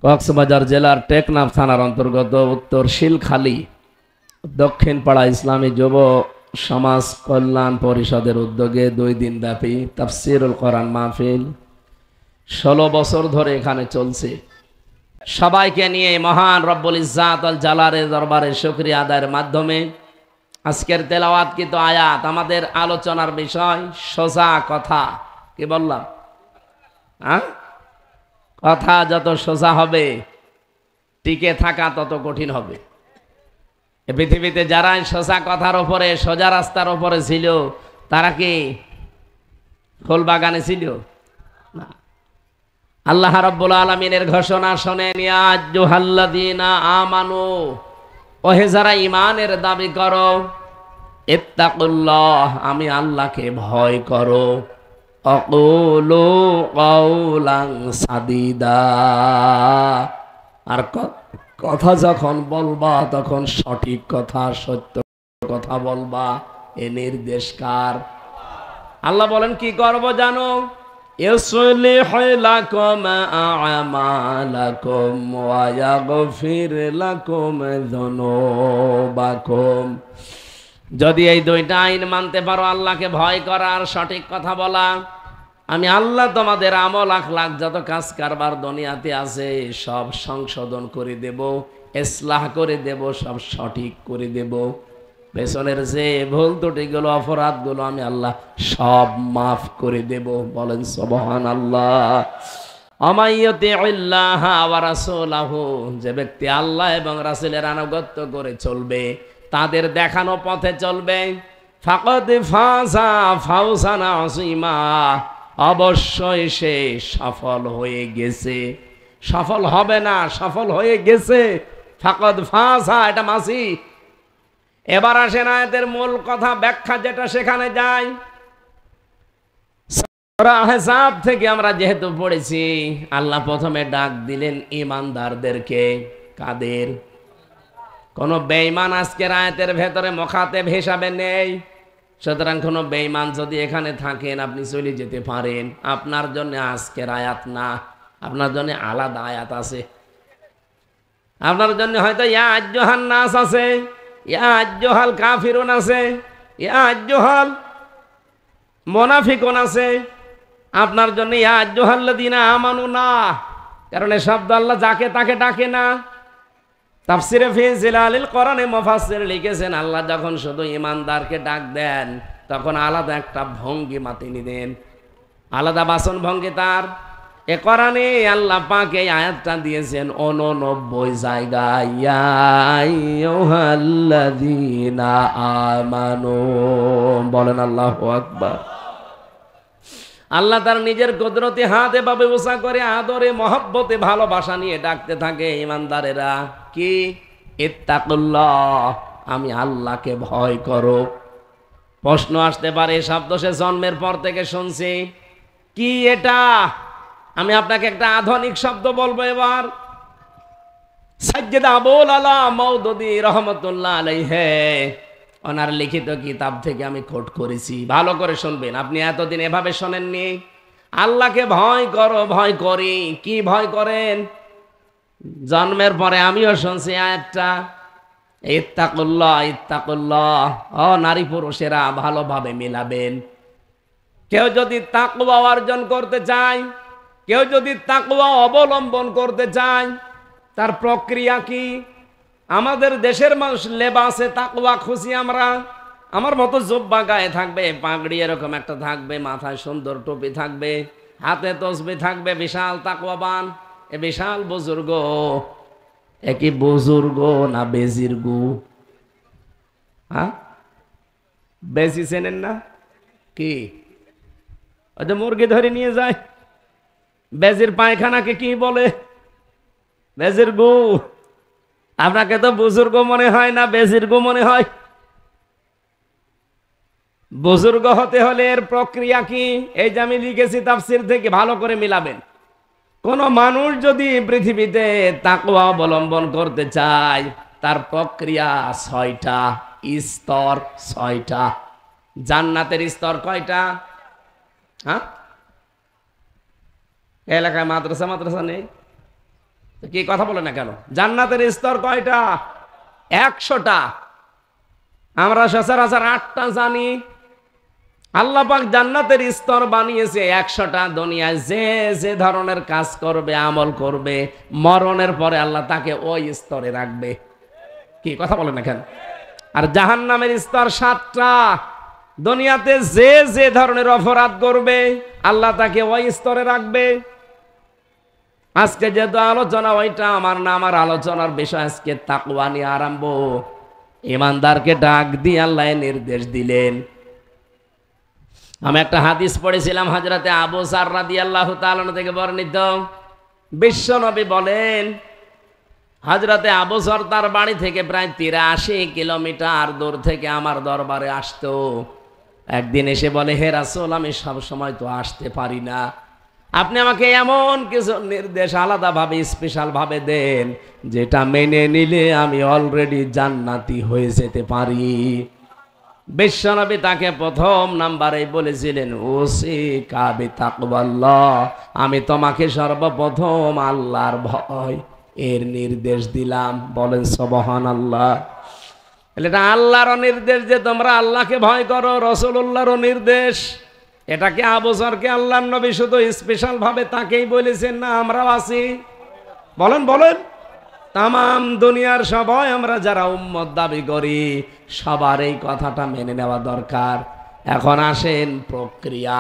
কক্সবাজার জেলার টেকনাফ থানার অন্তর্গত উত্তর শিলখালী দক্ষিণ পাড়া ইসলামী যুব সমাজ কল্যাণ পরিষদের উদ্যোগে 2 দিন ব্যাপী তাফসীরুল কোরআন মাহফিল 16 বছর ধরে এখানে চলছে। সবাইকে নিয়ে মহান রব্বুল ইজ্জাত আল জালালের দরবারে শুকরিয়া আদায়ের মাধ্যমে আজকের তেলাওয়াতকৃত আয়াত আমাদের আলোচনার বিষয় সোজা কথা। কি বললাম? কথা যত সোজা হবে টিকে থাকা তত কঠিন হবে। এ পৃথিবীতে যারা সোজা কথার উপরে সোজা রাস্তার উপরে ছিল তারা কি ফুল বাগানে ছিল না। আল্লাহ রাব্বুল আলামিনের ঘোষণা শোনেন, ইয়া আইয়ুহাল্লাযীনা আমানু, ওহে যারা ঈমানের দাবি করো, ইত্তাকুল্লাহ, আমি আল্লাহকে ভয় করো, আকুলু কাওলান সাদীদা, আর কথা যখন বলবা তখন সঠিক কথা সত্য কথা বলবা। এ নির্দেশ কার? আল্লাহ বলেন কি করব জানো? ইউসলিহু লাকুম আ'মালাকুম ওয়া ইয়াগফির লাকুম যুনুবাকুম। যদি এই 2টা আইন মানতে পারো, আল্লাহকে ভয় করা আর সঠিক কথা বলা, আমি আল্লাহ তোমাদের আমল আখলাক যত কাজ কারবার দুনিয়াতে আছে সব সংশোধন করে দেব, ইসলাহ করে দেব, সব সঠিক করে দেব। পেছনের যে ভুল ত্রুটিগুলো অপরাধগুলো আমি আল্লাহ সব মাফ করে দেব। বলেন সুবহানাল্লাহ। আমাইয়ুতিল্লাহ ওয়া রাসূলাহু, যে ব্যক্তি আল্লাহ এবং রাসূলের আনুগত্য করে চলবে, তাদের দেখানো পথে চলবে, ফাকাদ ফাজা ফাওজান আযীমা, অবশ্যই সে সফল হয়ে গেছে। সফল হবে না, সফল হয়ে গেছে। ফাকাদ ফাজা, এটা মাসি। এবার আসেন আয়াতের মূল কথা, ব্যাখ্যা যেটা সেখানে যাই। সূরা আহজাব থেকে আমরা যেহেতু পড়েছি, আল্লাহ প্রথমে ডাক দিলেন ঈমানদারদেরকে। কাদের? কোন বেঈমান আজকের আয়াতের ভেতরে মুখাতেব হিসাবে নেই। সুতরাং কোন বেঈমান যদি এখানে থাকেন আপনি চলে যেতে পারেন। আপনার জন্য আজকের আয়াত না, আপনার জন্য আলাদা আয়াত আছে। আপনার জন্য হয়তো ইয়া আইয়ুহান নাস আছে, ইয়া আইয়ুহাল কাফিরুন আছে, ইয়া আইয়ুহাল মুনাফিকুন আছে। আপনার জন্য ইয়া আইয়ুহাল্লাযীনা আমানু না, কারণ এই শব্দ আল্লাহ যাকে তাকে ডাকে না। তাফসিরে ফি জিলালিল কোরআনে মুফাসসির লিখেছেন, আল্লাহ যখন শুধু ঈমানদারকে ডাক দেন তখন আলাদা একটা ভঙ্গিমা তিনি দেন, আলাদা বাসন ভঙ্গি তার। এ কোরআনে আল্লাহ পাক এই আয়াতটা দিয়েছেন 89 জায়গায়, ইয়া আইয়ুহাল্লাযীনা আমানু। বলেন আল্লাহু আকবার। আল্লাহ তার নিজের কুদরতি হাত এভাবে উঁচা করে আদরে মহব্বতে ভালোবাসা নিয়ে ডাকতে থাকে ঈমানদারেরা। কি? ইত্তাকুল্লাহ, আমি আল্লাহকে ভয় করো। প্রশ্ন আসতে পারে, শব্দ সে জন্মের পর থেকে শুনছি, কি এটা? আমি আপনাকে একটা আধুনিক শব্দ বলবো এবার। সাইয়্যিদ আবুল আলা মওদুদী রাহমাতুল্লাহ আলাইহি ওনার লিখিত কিতাব থেকে আমি কোট করেছি, ভালো করে শুনবেন। আপনি এতদিন এভাবে শোনেননি। আল্লাহকে ভয় করো, ভয় করি। কি ভয় করেন? জন্মের পরে আমিও শুনছি আয়াতটা, ইত্তাকুল্লাহ ইত্তাকুল্লাহ। ও নারী পুরুষেরা ভালোভাবে মিলাবেন। কেউ যদি তাকওয়া অর্জন করতে চায়, কেউ যদি তাকওয়া অবলম্বন করতে চায়, তার প্রক্রিয়া কি? আমাদের দেশের মানুষ লেবাসে তাকওয়া খুশি আমরা। আমার মতো জুব্বা গায়ে থাকবে, পাগড়ি এরকম একটা থাকবে, মাথায় সুন্দর টুপি থাকবে, হাতে তসবিহ থাকবে, বিশাল তাকওয়াবান। এ বিশাল বুজুর্গ। এ কি বুজুর্গ না বেজিরগু? হ্যাঁ, বেশি চেনেন না? কি ওই যে মুরগি ধরে নিয়ে যায়, বেজির পায়খানাকে কি বলে? বেজিরগু। আপনাকে তো বুজুর্গ মনে হয় না বেজির্গ মনে হয়? বুজুর্গ হতে হলে এর প্রক্রিয়া কি? এই যে আমি লিখেছি তাফসীর থেকে, ভালো করে মিলাবেন। কোন মানুষ যদি পৃথিবীতে তাকওয়া অবলম্বন করতে চায়, তার প্রক্রিয়া 6টা, স্তর 6টা। জান্নাতের স্তর কয়টা? হ্যাঁ, এলাকায় মাদ্রাসা নেই? তো কি কথা বলে না কেন? জান্নাতের স্তর কয়টা? 100টা। আমরা সচরাচর 8টা জানি। আল্লাহ পাক জান্নাতের স্তর বানিয়েছে 100টা। দুনিয়ায় যে যে ধরনের কাজ করবে, আমল করবে, মরণের পরে আল্লাহ তাকে ওই স্তরে রাখবে। কি কথা বলে না কেন? আর জাহান্নামের স্তর 7টা। দুনিয়াতে যে যে ধরনের অপরাধ করবে আল্লাহ তাকে ওই স্তরে রাখবে। আজকে যেহেতু আলোচনা ওইটা আমার না, আমার আলোচনার বিষয় আজকে তাকওয়া নিয়ে আরম্ভ। ইমানদারকে ডাক দিয়ে আল্লাহ নির্দেশ দিলেন। আমি একটা হাদিস পড়েছিলাম হযরতে আবু যর রাদিয়াল্লাহু তাআলা থেকে বর্ণিত। বিশ্ব নবী বলেন, হযরতে আবু যর তার বাড়ি থেকে প্রায় 83 কিলোমিটার দূর থেকে আমার দরবারে আসতো। একদিন এসে বলে, হে রাসূল, আমি সব সময় তো আসতে পারি না, আপনি আমাকে এমন কিছু নির্দেশ আলাদাভাবে স্পেশাল ভাবে দেন যেটা মেনে নিলে আমি অলরেডি জান্নাতি হয়ে যেতে পারি। বিশ্বনবী তাকে প্রথম নাম্বারে বলেছিলেন, ওসিকা বিতাকওয়াল্লাহ, আমি তোমাকে সর্বপ্রথম আল্লাহর ভয় এর নির্দেশ দিলাম। বলেন সুবহানাল্লাহ। এটা আল্লাহর নির্দেশ যে তোমরা আল্লাহকে ভয় করো, রাসূলুল্লাহর নির্দেশ। এটাকে আবু যরকে আল্লাহর নবী শুধু স্পেশাল ভাবে তাকেই বলেছেন না আমরাও আছি? বলেন বলেন। তামাম দুনিয়ার সবাই আমরা যারা উম্মত দাবি করি সবার এই কথাটা মেনে নেওয়া দরকার। এখন আসেন প্রক্রিয়া।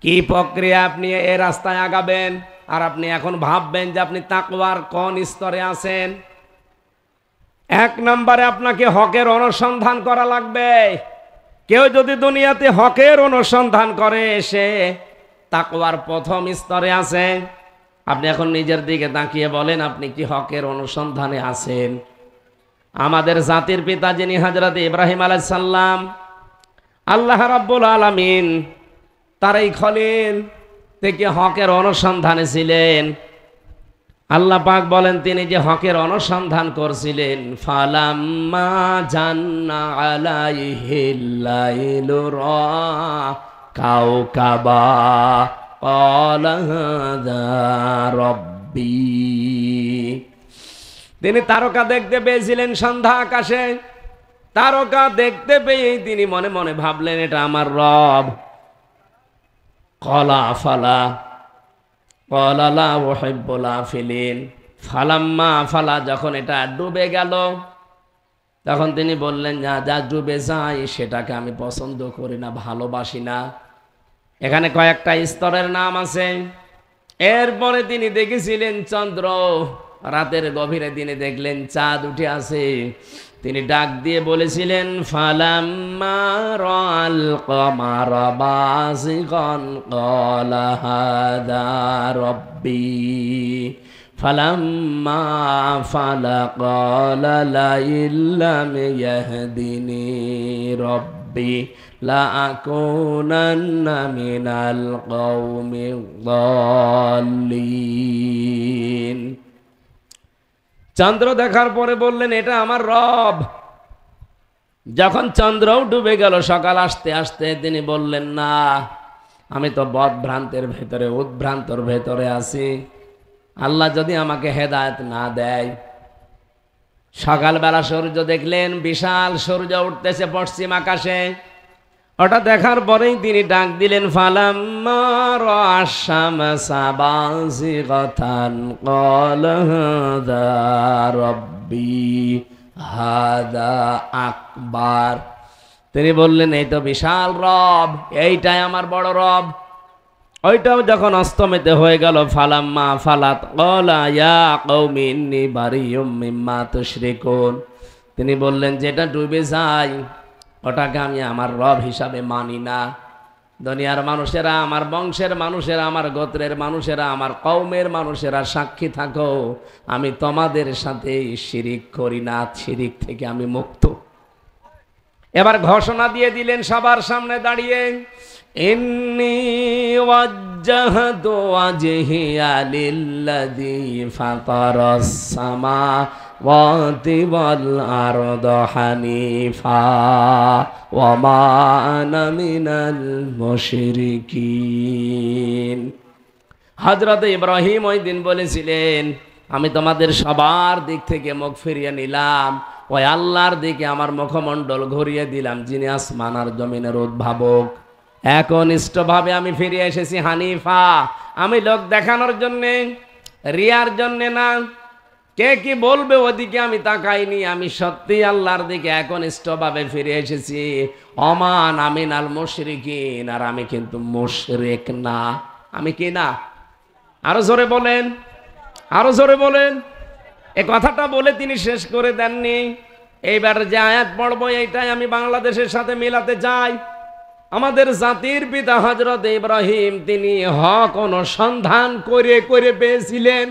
কি প্রক্রিয়া? আপনি এই রাস্তায় আগাবেন আর আপনি এখন ভাববেন যে আপনি তাকওয়ার কোন স্তরে আছেন। 1 নম্বরে আপনাকে হকের অনুসন্ধান করা লাগবে। কেউ যদি দুনিয়াতে হকের অনুসন্ধান করে সে তাকওয়ার প্রথম স্তরে আছে। আপনি এখন নিজের দিকে তাকিয়ে বলেন, আপনি কি হকের অনুসন্ধানে আছেন? আমাদের জাতির পিতা যিনি হযরত ইব্রাহিম আলাইহিস সালাম, আল্লাহ রাব্বুল আলামিন তার এই খলিল থেকে হকের অনুসন্ধানে ছিলেন। আল্লাহ পাক বলেন তিনি যে হকের অনুসন্ধান করছিলেন, ফালাম্মা জান্না আলাইহিল লাইলু রা কাওকাবা ক্বালা হাযা রাব্বি। তিনি তারকা দেখতে পেয়েছিলেন সন্ধ্যা আকাশে। তারকা দেখতে পেয়ে তিনি মনে মনে ভাবলেন, এটা আমার রব। ক্বালা ফালা ক্বালা লা উহিব্বুল আফিলিন। ফালাম্মা আফালা, যখন এটা ডুবে গেল তখন তিনি বললেন, যা ডুবে যায় সেটাকে আমি পছন্দ করি না, ভালোবাসি না। এখানে কয়েকটা স্তরের নাম আছে। এরপরে তিনি দেখেছিলেন চন্দ্র, রাতের গভীরে দিনে দেখলেন চাঁদ উঠে আছে। তিনি ডাক দিয়ে বলেছিলেন, ফালাম্মা রাআল কমারা বাযিগান ক্বালা হাযা রাব্বি। ফালাম্মা আফালা ক্বালা লা ইল্লাম ইয়াহদিনি রাব্বি লাআকুনান্না মিনাল কওমিয যাল্লিন। চন্দ্র দেখার পরে বললেন, এটা আমার রব। যখন চন্দ্রও ডুবে গেল সকাল আসতে আসতে, তিনি বললেন, না, আমি তো বদভ্রান্তের ভেতরে, উদ্ভ্রান্তর ভেতরে আছি। আল্লাহ যদি আমাকে হেদায়েত না দেয়। সকালবেলা সূর্য দেখলেন, বিশাল সূর্য উঠতেছে পশ্চিম আকাশে। ওটা দেখার পরেই তিনি ডাক দিলেন, ফালাম্মা রাআশ শামসা বাযিগাতান ক্বালা হাযা রাব্বি হাযা আকবার। তিনি বললেন, এই তো বিশাল রব, এইটাই আমার বড় রব। ওইটাও যখন অস্তমিত হয়ে গেল, ফালাম্মা ফালাত ক্বালা ইয়া কওমি ইন্নী বারিউম মিম্মা তুশরিকুন। তিনি বললেন, যেটা ডুবে যায় ওটাকে আমি আমার রব হিসাবে মানি না। দুনিয়ার মানুষেরা, আমার বংশের মানুষেরা, আমার গোত্রের মানুষেরা, আমার কওমের মানুষেরা সাক্ষী থাকো, আমি তোমাদের সাথে শিরিক করি না, শিরিক থেকে আমি মুক্ত। এবার ঘোষণা দিয়ে দিলেন সবার সামনে দাঁড়িয়ে, ইন্নী ওয়াজ্জাহতু ওয়াজহিয়া লিল্লাযী ফাতারাস সামাওয়াতি ওয়াল আরদা হানিফা ওয়া মা আনা মিনাল মুশরিকিন। হযরত ইব্রাহিম ওই দিন বলেছিলেন, আমি তোমাদের সবার দিক থেকে মুখ ফিরিয়ে নিলাম, ওই আল্লাহর দিকে আমার মুখমণ্ডল ঘুরিয়ে দিলাম, যিনি আসমান আর জমিনের উদ্ভাবক। একনিষ্ঠভাবে আমি ফিরে এসেছি হানিফা। আমি লোক দেখানোর জন্যে, রিয়ার জন্যে না। কে কি বলবে ওদিকে আমি তাকাইনি, আমি সত্যি আল্লাহর দিকে একনিষ্ঠভাবে ফিরে এসেছি। অমান আমিনাল মুশরিকিন, আর আমি কিন্তু মুশরিক না। আমি কি না? আরো জোরে বলেন, আরো জোরে বলেন। এ কথাটা বলে তিনি শেষ করে দেননি। এইবার যে আয়াত পড়বো এইটাই আমি বাংলাদেশের সাথে মেলাতে চাই। আমাদের জাতির পিতা হযরত ইব্রাহিম, তিনি হক অনুসন্ধান করে করে পেয়েছিলেন।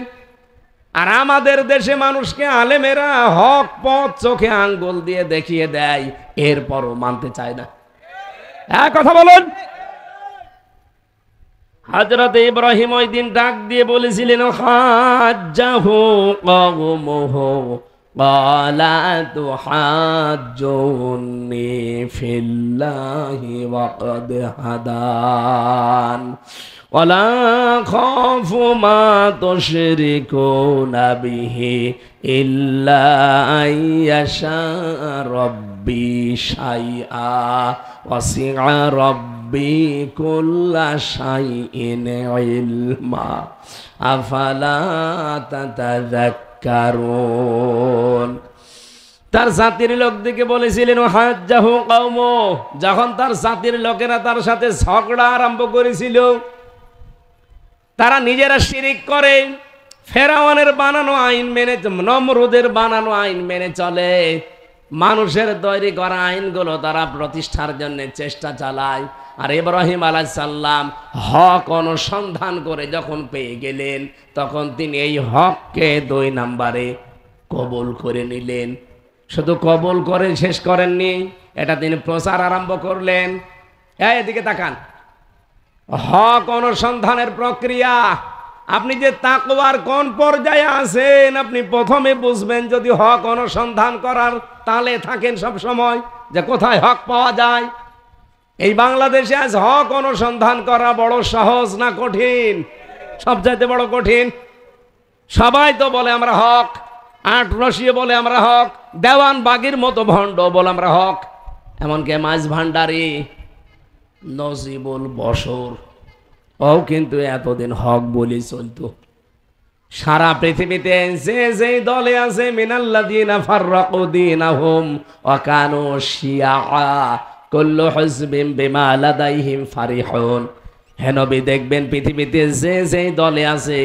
আর আমাদের দেশে মানুষকে আলেমেরা হক পথ চোখে আঙ্গুল দিয়ে দেখিয়ে দেয়, এরপরও মানতে চায় না। এক কথা বলুন। হযরত ইব্রাহিম ওই দিন ডাক দিয়ে বলেছিলেন, হাজ্জাহু কওমুহু ক্বালা তুহাজ্জুনি ফিল্লাহি ওয়া ক্বাদ হাদান ওয়ালা খাফু মা তুশরিকুনা বিহি ইল্লা আইয়াশা রাব্বি শাইআ ওয়াসিআ রাব্বি কুল্লা শাইইন ইলমা আফালা তাতাযাক্কারুন। তার জাতির লোকদিকে বলেছিলেন হাজ্জাহু কওমু, যখন তার জাতির লোকেরা তার সাথে ঝগড়া আরম্ভ করেছিল, তারা নিজেরা শিরিক করে, ফেরাউনের বানানো আইন মেনে, নমরুদের বানানো আইন মেনে চলে, মানুষের তৈরি করা আইনগুলো তারা প্রতিষ্ঠার জন্য চেষ্টা চালায়। আর ইব্রাহিম আলাইহিস সালাম হক অনুসন্ধান করে যখন পেয়ে গেলেন, তখন তিনি এই হককে 2 নম্বরে কবুল করে নিলেন। শুধু কবুল করে শেষ করেননি, এটা তিনি প্রচার আরম্ভ করলেন। এদিকে তাকান, হক অনুসন্ধানের প্রক্রিয়া। আপনি যে তাকওয়ার কোন পর্যায়ে আছেন, আপনি প্রথমে বুঝবেন যদি হক অনুসন্ধান করার তালে থাকেন সব সময়, যে কোথায় হক পাওয়া যায়। এই বাংলাদেশে আজ হক অনুসন্ধান করা বড় সহজ না কঠিন? সবচাইতে বড় কঠিন। সবাই তো বলে আমরা হক, আট রসিয়ে বলে আমরা হক, দেওয়ান বাগির মতো ভণ্ড বলে আমরা হক, এমনকি মাঝ ভান্ডারি নজিবুল বশর ও কিন্তু এতদিন হক বলি চলতো। সারা পৃথিবীতে যে যে দলে আছে, মিনাল্লাযীনা ফাররাকু দীনাহুম ওয়া কানু শিয়া কুল্লু হিজবিন বিমা লাদাইহিম ফারিহুন। হে নবী, দেখবেন পৃথিবীতে যে যে দলে আছে,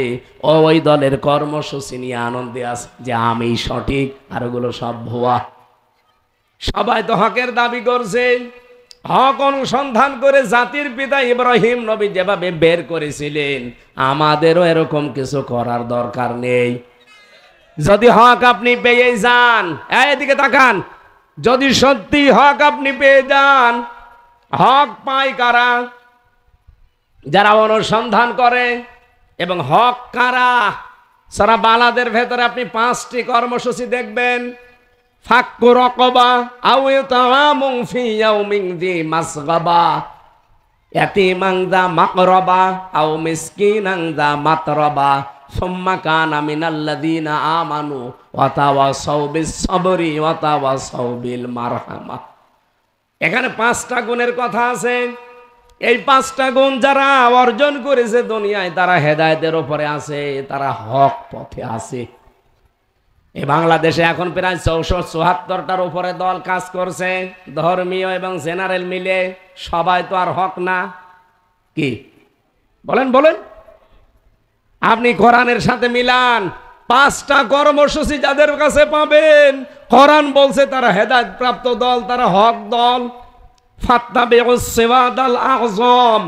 ওই দলের কর্মসূচি নিয়ে আনন্দে আছে, যে আমি সঠিক আর ওগুলো সব ভুয়া। সবাই তো হকের দাবি করছে। হক অনুসন্ধান করে জাতির পিতা ইব্রাহিম নবী যেভাবে বের করেছিলেন, আমাদেরও এরকম কিছু করার দরকার নেই। যদি হক আপনি পেয়ে যান, এদিকে তাকান, যদি সত্যি হক আপনি পেয়ে যান, হক পায় কারা? যারা অনুসন্ধান করে। এবং হক কারা? সারা বালাদের ভেতরে আপনি 5টি কর্মসূচি দেখবেন। ফাক্কু রাকাবা আও ইতআমুন ফি ইয়াউমিন যী মাসগাবা, ইয়াতীমান যা মাকরাবা আও মিসকিনান যা মাতরাবা, সুম্মা কানা মিনাল্লাযীনা আমানু ওয়া তাওয়াসাউ বিস সাবরি ওয়া তাওয়াসাউ বিল মারহামা। এখানে 5টা গুণের কথা আছে। এই 5টা গুণ যারা অর্জন করেছে দুনিয়ায়, তারা হেদায়েতের উপরে আছে, তারা হক পথে আছে। এই বাংলাদেশে এখন প্রায় 74টার উপরে দল কাজ করছে, ধর্মীয় এবং জেনারেল মিলে। সবাই তো আর হক না, কি বলেন বলেন? আপনি কোরআনের সাথে মিলান, 5টা কর্মসূচি যাদের কাছে পাবেন, কোরআন বলছে তারা হেদায়েত প্রাপ্ত দল, তারা হক দল। ফাত্তাবিউস সিরাতাল আযম,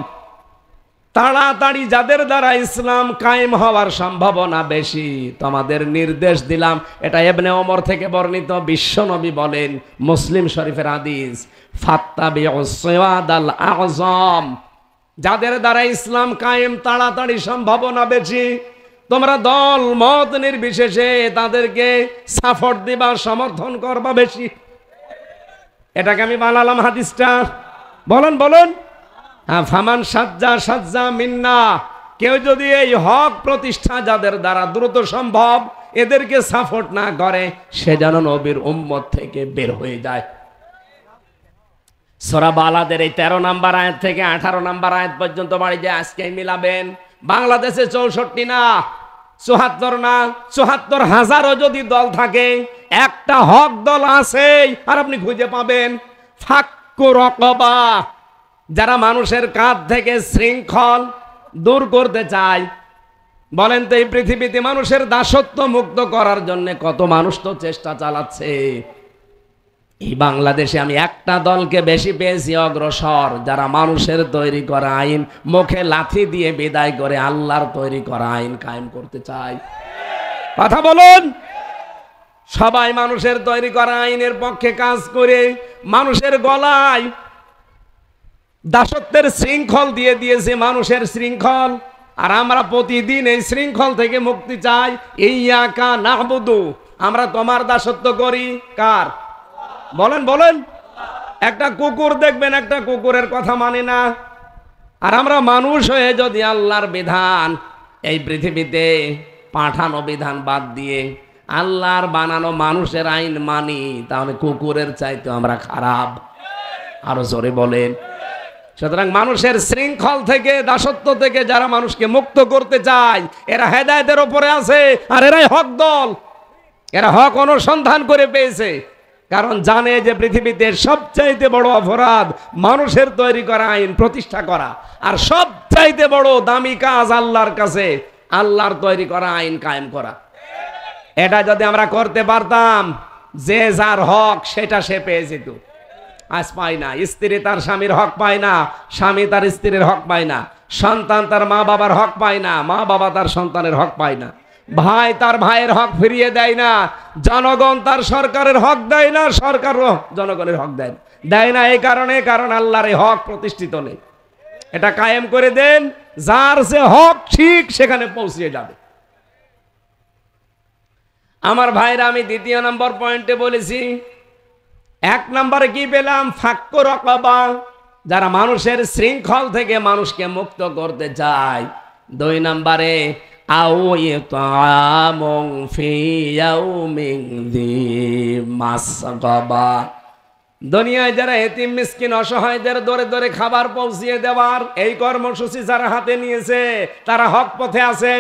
তাড়াতাড়ি যাদের দ্বারা ইসলাম কায়েম হওয়ার সম্ভাবনা বেশি, তোমাদের নির্দেশ দিলাম। এটা ইবনে ওমর থেকে বর্ণিত, বিশ্বনবী বলেন, মুসলিম শরীফের হাদিস, ফাত্তাবিউস সিরাতাল আযম, যাদের দ্বারা ইসলাম কায়েম তাড়াতাড়ি সম্ভাবনা বেশি, তোমরা দল মত নির্বিশেষে তাদেরকে সাপোর্ট দিবা, সমর্থন করবা বেশি। এটাকে আমি বানালাম হাদিসটা। বলেন বলেন। ফামান সাজ্জা সাজ্জা মিন্না, কেউ যদি এই হক প্রতিষ্ঠা যাদের দ্বারা দ্রুত সম্ভব এদেরকে সাপোর্ট না করে, সে যেন নবীর উম্মত থেকে বের হয়ে যায়। সূরা বালাদের এই 13 নম্বর আয়াত থেকে 18 নম্বর আয়াত পর্যন্ত বাড়ি যে আজকে মিলাবেন। বাংলাদেশে 64 না 74 না 74,000ও যদি দল থাকে, একটা হক দল আছে আর আপনি খুঁজে পাবেন ফাক্কু রকবা, যারা মানুষের কাঁধ থেকে শৃঙ্খল দূর করতে চায়। বলেন তো এই পৃথিবীতে মানুষের দাসত্ব মুক্ত করার জন্য কত মানুষ তো চেষ্টা চালাচ্ছে। এই বাংলাদেশে আমি একটা দলকে বেশি পেয়েছি অগ্রসর, যারা মানুষের তৈরি করা আইন মুখে লাথি দিয়ে বিদায় করে আল্লাহর তৈরি করা আইন কায়েম করতে চায়। কথা বলুন। সবাই মানুষের তৈরি করা আইনের পক্ষে কাজ করে মানুষের গলায় দাসত্বের শৃঙ্খল দিয়ে দিয়েছে, মানুষের শৃঙ্খল। আর আমরা প্রতিদিন এই শৃঙ্খল থেকে মুক্তি চাই। ইয়াকা না'বুদু, আমরা তোমার দাসত্ব করি কার? বলেন বলেন। একটা কুকুর দেখবেন একটা কুকুরের কথা মানে না, আর আমরা মানুষ হয়ে যদি আল্লাহর বিধান এই পৃথিবীতে পাঠানো বিধান বাদ দিয়ে আল্লাহর বানানো মানুষের আইন মানি, তাহলে কুকুরের চাইতে আমরা খারাপ। আরো জোরে বলেন। সুতরাং মানুষের শৃঙ্খল থেকে দাসত্ব থেকে যারা মানুষকে মুক্ত করতে চায়, এরা হেদায়েতের উপরে আছে, আর এরাই হক দল। এরা হক অনুসন্ধান করে পেয়েছে, কারণ জানে যে পৃথিবীতে সবচাইতে বড় অপরাধ মানুষের তৈরি করা আইন প্রতিষ্ঠা করা, আর সবচাইতে বড় দামি কাজ আল্লাহর কাছে আল্লাহর তৈরি করা আইন কায়েম করা। এটা যদি আমরা করতে পারতাম, যে যার হক সেটা সে পেয়ে যেত। আজ পায় না, স্ত্রী তার স্বামীর হক পায় না, স্বামী তার স্ত্রীর হক পায় না, সন্তান তার মা বাবার হক পায় না, মা বাবা তার সন্তানের হক পায় না, ভাই তার ভাইয়ের হক ফিরিয়ে দেয় না, জনগণ তার সরকারের হক দেয় না, সরকারও জনগণের হক দেয় না। এই কারণে, কারণ আল্লাহর এই হক প্রতিষ্ঠিত নেই। এটা কায়েম করে দেন, যার যে হক ঠিক সেখানে পৌঁছে যাবে। আমার ভাইরা, আমি দ্বিতীয় নম্বর পয়েন্টে বলেছি, 1 নম্বরে কি পেলাম? ফাক্কু রকবা, যারা মানুষের শৃঙ্খল থেকে মানুষকে মুক্ত করতে চায়। 2 নম্বরে আও ইতামুন ফি ইয়াউমিন যী মাসগাবা, দুনিয়ায় যারা এতিম মিসকিন অসহায়দের দরে দরে খাবার পৌঁছিয়ে দেওয়ার এই কর্মসূচি যারা হাতে নিয়েছে, তারা হক পথে আছে।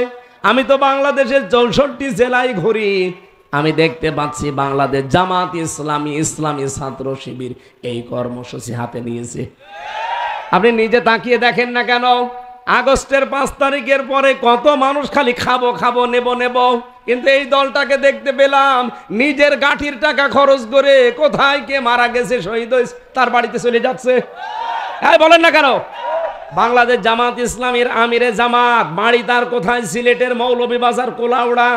আমি তো বাংলাদেশের 64 জেলায় ঘুরি, আমি দেখতে পাচ্ছি বাংলাদেশ জামাত ইসলামী, ইসলামী ছাত্র শিবির এই কর্মসূচি হাতে নিয়েছে। আপনি নিজে তাকিয়ে দেখেন না কেন, আগস্টের 5 তারিখের পরে কত মানুষ খালি খাবো খাবো নেব নেব, কিন্তু এই দলটাকে দেখতে পেলাম নিজের গাঠির টাকা খরচ করে কোথায় কে মারা গেছে, শহীদ হয়েছে, তার বাড়িতে চলে যাচ্ছে। হ্যাঁ বলেন না কেন? বাংলাদেশ জামাত ইসলামীর আমিরে জামাত বাড়ি তার কোথায়? সিলেটের মৌলভীবাজার কোলাউড়া,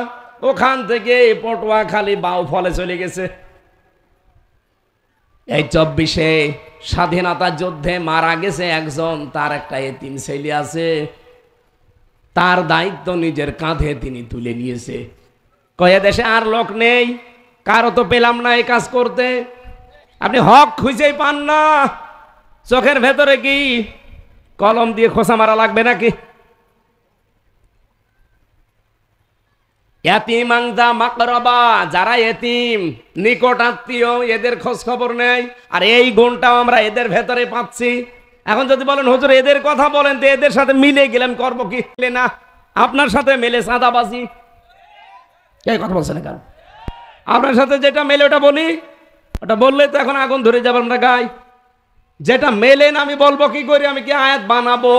ওখান থেকে পটুয়াখালী বাউফলে চলে গেছে। এই 24-এ স্বাধীনতা যুদ্ধে মারা গেছে একজন, তার একটা এতিম ছেলে আছে, তার দায়িত্ব নিজের কাঁধে তিনি তুলে নিয়েছে। কয়ে দেশে আর লোক নেই, কারো তো পেলাম না এই কাজ করতে। আপনি হক খুঁজেই পান না, চোখের ভেতরে কি কলম দিয়ে খোঁচা মারা লাগবে নাকি? ইয়াতিমাংজা মাকরাবা, যারা এতিম নিকট আত্মীয়, এদের খোঁজ খবর নেই, আর এই গুণটাও আমরা এদের ভেতরে পাচ্ছি। এখন যদি বলেন হুজুর এদের কথা বলেন, তো এদের সাথে মিলে গেলাম করবো কি? না, আপনার সাথে মেলে চাঁদাবাজি। কে কথা বলছেন কেন? আপনার সাথে যেটা মেলে ওটা বলি, ওটা বললে তো এখন আগুন ধরে যাবে আমরা গায়ে। যেটা মেলেন আমি বলবো কি করি? আমি কি আয়াত বানাবো?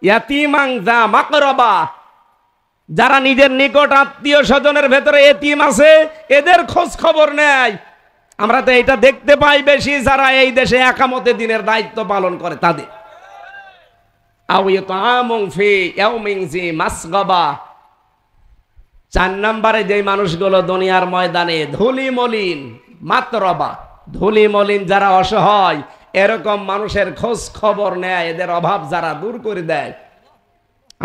ইয়াতিমাংজা মাকরাবা, যারা নিজের নিকট আত্মীয় স্বজনের ভেতরে এতিম আছে, এদের খোঁজ খবর নেয়। আমরা তো এটা দেখতে পাই বেশি, যারা এই দেশে একামতে দিনের দায়িত্ব পালন করে তাদের। আও ইতামুন ফি ইয়াউমিন যী মাসগাবা, 4 নম্বরে যে মানুষগুলো দুনিয়ার ময়দানে ধুলি মলিন, মাতরবা ধুলি মলিন, যারা অসহায়, এরকম মানুষের খোঁজ খবর নেয়, এদের অভাব যারা দূর করে দেয়।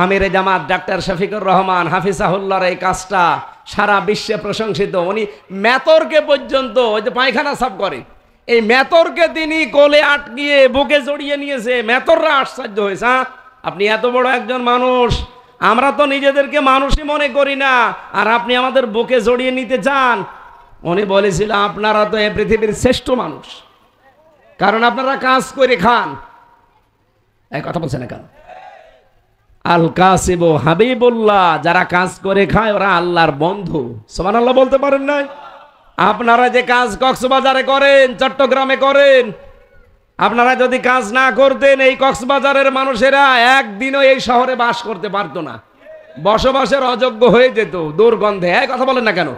আমিরে জামাত ডাক্তার শফিকুর রহমান হাফিজাহুল্লাহর এই কাজটা সারা বিশ্বে প্রশংসিত। উনি মেতরকে পর্যন্ত, ওই যে পায়খানা সাফ করে, এই মেতরকে তিনি কোলে আটকিয়ে বুকে জড়িয়ে নিয়েছে। মেতররা আশ্চর্য হয়েছে, আপনি এত বড় একজন মানুষ, আমরা তো নিজেদেরকে মানুষই মনে করি না, আর আপনি আমাদের বুকে জড়িয়ে নিতে চান। উনি বলেছিল আপনারা তো এই পৃথিবীর শ্রেষ্ঠ মানুষ, কারণ আপনারা কাজ করে খান। এই কথা বলছেন না কেন? আল কাসিবু হাবিবুল্লাহ, যারা কাজ করে খায় ওরা আল্লাহর বন্ধু। সুবহানাল্লাহ বলতে পারেন না? আপনারা যে কাজ কক্সবাজারে করেন, চট্টগ্রামে করেন, আপনারা যদি কাজ না করতেন এই কক্সবাজারের মানুষেরা একদিনও এই শহরে বাস করতে পারতো না, বসবাসের অযোগ্য হয়ে যেত দুর্গন্ধে। এই কথা বলেন না কেন?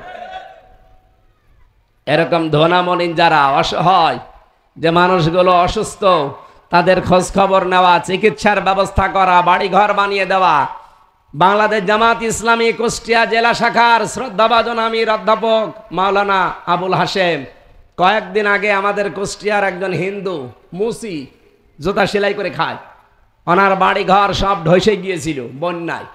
এরকম ধনামনিন যারা অসহায়, যে মানুষগুলো অসুস্থ, তাদের খোঁজ খবর নেওয়া, চিকিৎসার ব্যবস্থা করা, বাড়ি ঘর বানিয়ে দেওয়া। বাংলাদেশ জামাত ইসলামী কুষ্টিয়া জেলা শাখার শ্রদ্ধাভাজন আমির অধ্যাপক মাওলানা আবুল হাশেম কয়েকদিন আগে আমাদের কুষ্টিয়ার একজন হিন্দু মুসি, জুতা সেলাই করে খায়, ওনার বাড়ি ঘর সব ধসে গিয়েছিল বন্যায়।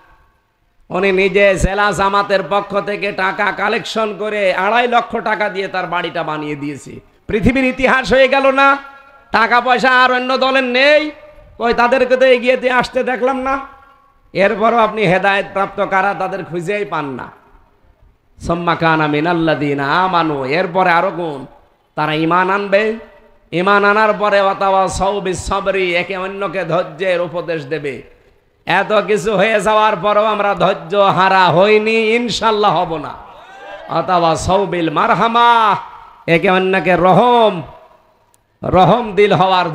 উনি নিজে জেলা জামাতের পক্ষ থেকে টাকা কালেকশন করে 2.5 লক্ষ টাকা দিয়ে তার বাড়িটা বানিয়ে দিয়েছে। পৃথিবীর ইতিহাস হয়ে গেল না? টাকা পয়সা আর অন্য দলের নেই, কই তাদেরকে তো এগিয়ে দিয়ে আসতে দেখলাম না। এরপরও আপনি হেদায়েত প্রাপ্ত কারা তাদের খুঁজেই পান না। সুম্মা কানা মিনাল্লাযীনা আমানু, এরপরে আরো গুণ, তারা ঈমান আনবে, ঈমান আনার পরে ওয়াতাওয়াসাউ বিস-সাবরি, একে অন্যকে ধৈর্যের উপদেশ দেবে। এত কিছু হয়ে যাওয়ার পরেও আমরা ধৈর্য হারা হইনি, ইনশাআল্লাহ হব না। ওয়াতাওয়াসাউ বিল মারহামা, একে অন্যকে রহম দিল হওয়ার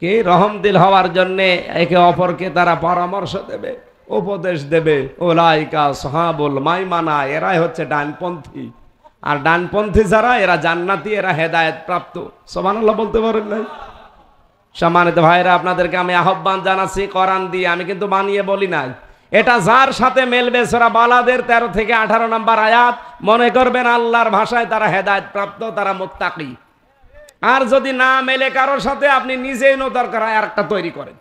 কি রহম দিল হওয়ার জন্য একে অপরকে তারা পরামর্শ দেবে, উপদেশ দেবে। উলাইকা সাহাবুল মাইমানা, এরাই হচ্ছে ডানপন্থী, আর ডানপন্থী যারা এরা জান্নাতি, এরা হেদায়েত প্রাপ্ত। সুবহানাল্লাহ বলতে পারেন না? সম্মানিত ভাইরা, আপনাদেরকে আমি আহ্বান জানাচ্ছি কোরআন দিয়ে, আমি কিন্তু বানিয়ে বলি নাই। এটা যার সাথে মেলবে সূরা বালাদের 13 থেকে 18 নম্বর আয়াত, মনে করবেন আল্লাহর ভাষায় তারা হেদায়েত প্রাপ্ত, তারা মুত্তাকি। আর যদি না মেলে কারোর সাথে, আপনি নিজেই দরকার হয় আরেকটা তৈরি করেন।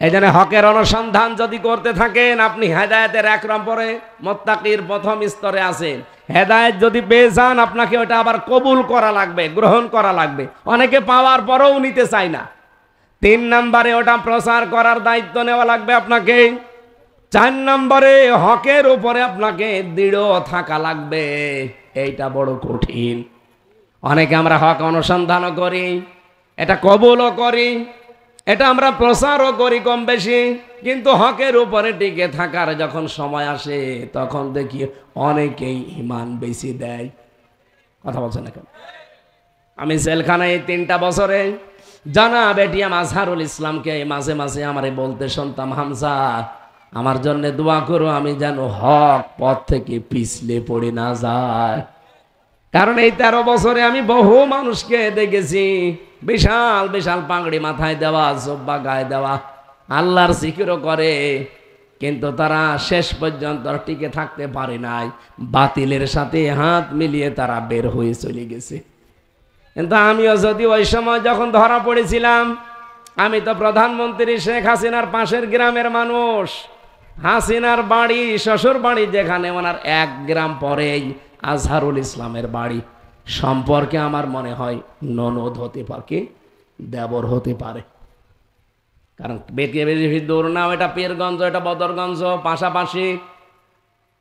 এই জন্য হকের অনুসন্ধান যদি করতে থাকেন, আপনি হেদায়েতের 1 নম্বরে মুত্তাকির প্রথম স্তরে আছেন। হেদায়েত যদি পেয়ে যান, আপনাকে ওটা আবার কবুল করা লাগবে, গ্রহণ করা লাগবে। অনেকে পাওয়ার পরেও নিতে চায় না। 3 নম্বরে ওটা প্রচার করার দায়িত্ব নেওয়া লাগবে আপনাকে। 4 নম্বরে হকের উপরে আপনাকে দৃঢ় থাকা লাগবে। এইটা বড় কঠিন। অনেকে আমরা হক অনুসন্ধানও করি, এটা কবুলও করি, এটা আমরা প্রচারও করি কম বেশি, কিন্তু হকের উপরে টিকে থাকার যখন সময় আসে, তখন দেখি অনেকেই ঈমান বেশি দেয়। কথা বলছেন না কেন? আমি জেলখানায় 3টা বছরে জনাব এটিএম আজহারুল ইসলামকে মাঝে মাঝে আমারে বলতে শুনতাম, হামজা আমার জন্য দোয়া করো, আমি যেন হক পথ থেকে পিছলে পড়ে না যায়। কারণ এই 13 বছরে আমি বহু মানুষকে দেখেছি, বিশাল বিশাল পাগড়ি মাথায় দেওয়া, জব্বা গায়ে দেওয়া, আল্লাহর জিকিরও করে, কিন্তু তারা শেষ পর্যন্ত টিকে থাকতে পারে নাই। বাতিলের সাথে হাত মিলিয়ে তারা বের হয়ে চলে গেছে। কিন্তু আমিও যদি ওই সময় যখন ধরা পড়েছিলাম, আমি তো প্রধানমন্ত্রী শেখ হাসিনার পাশের গ্রামের মানুষ। হাসিনার বাড়ি, শ্বশুর বাড়ি যেখানে, ওনার 1 গ্রাম পরেই আজহারুল ইসলামের বাড়ি। সম্পর্কে আমার মনে হয় ননদ হতে পারে, কি দেবর হতে পারে। কারণ বেশি দূর না, এটা পীরগঞ্জ, এটা বদরগঞ্জ পাশাপাশি।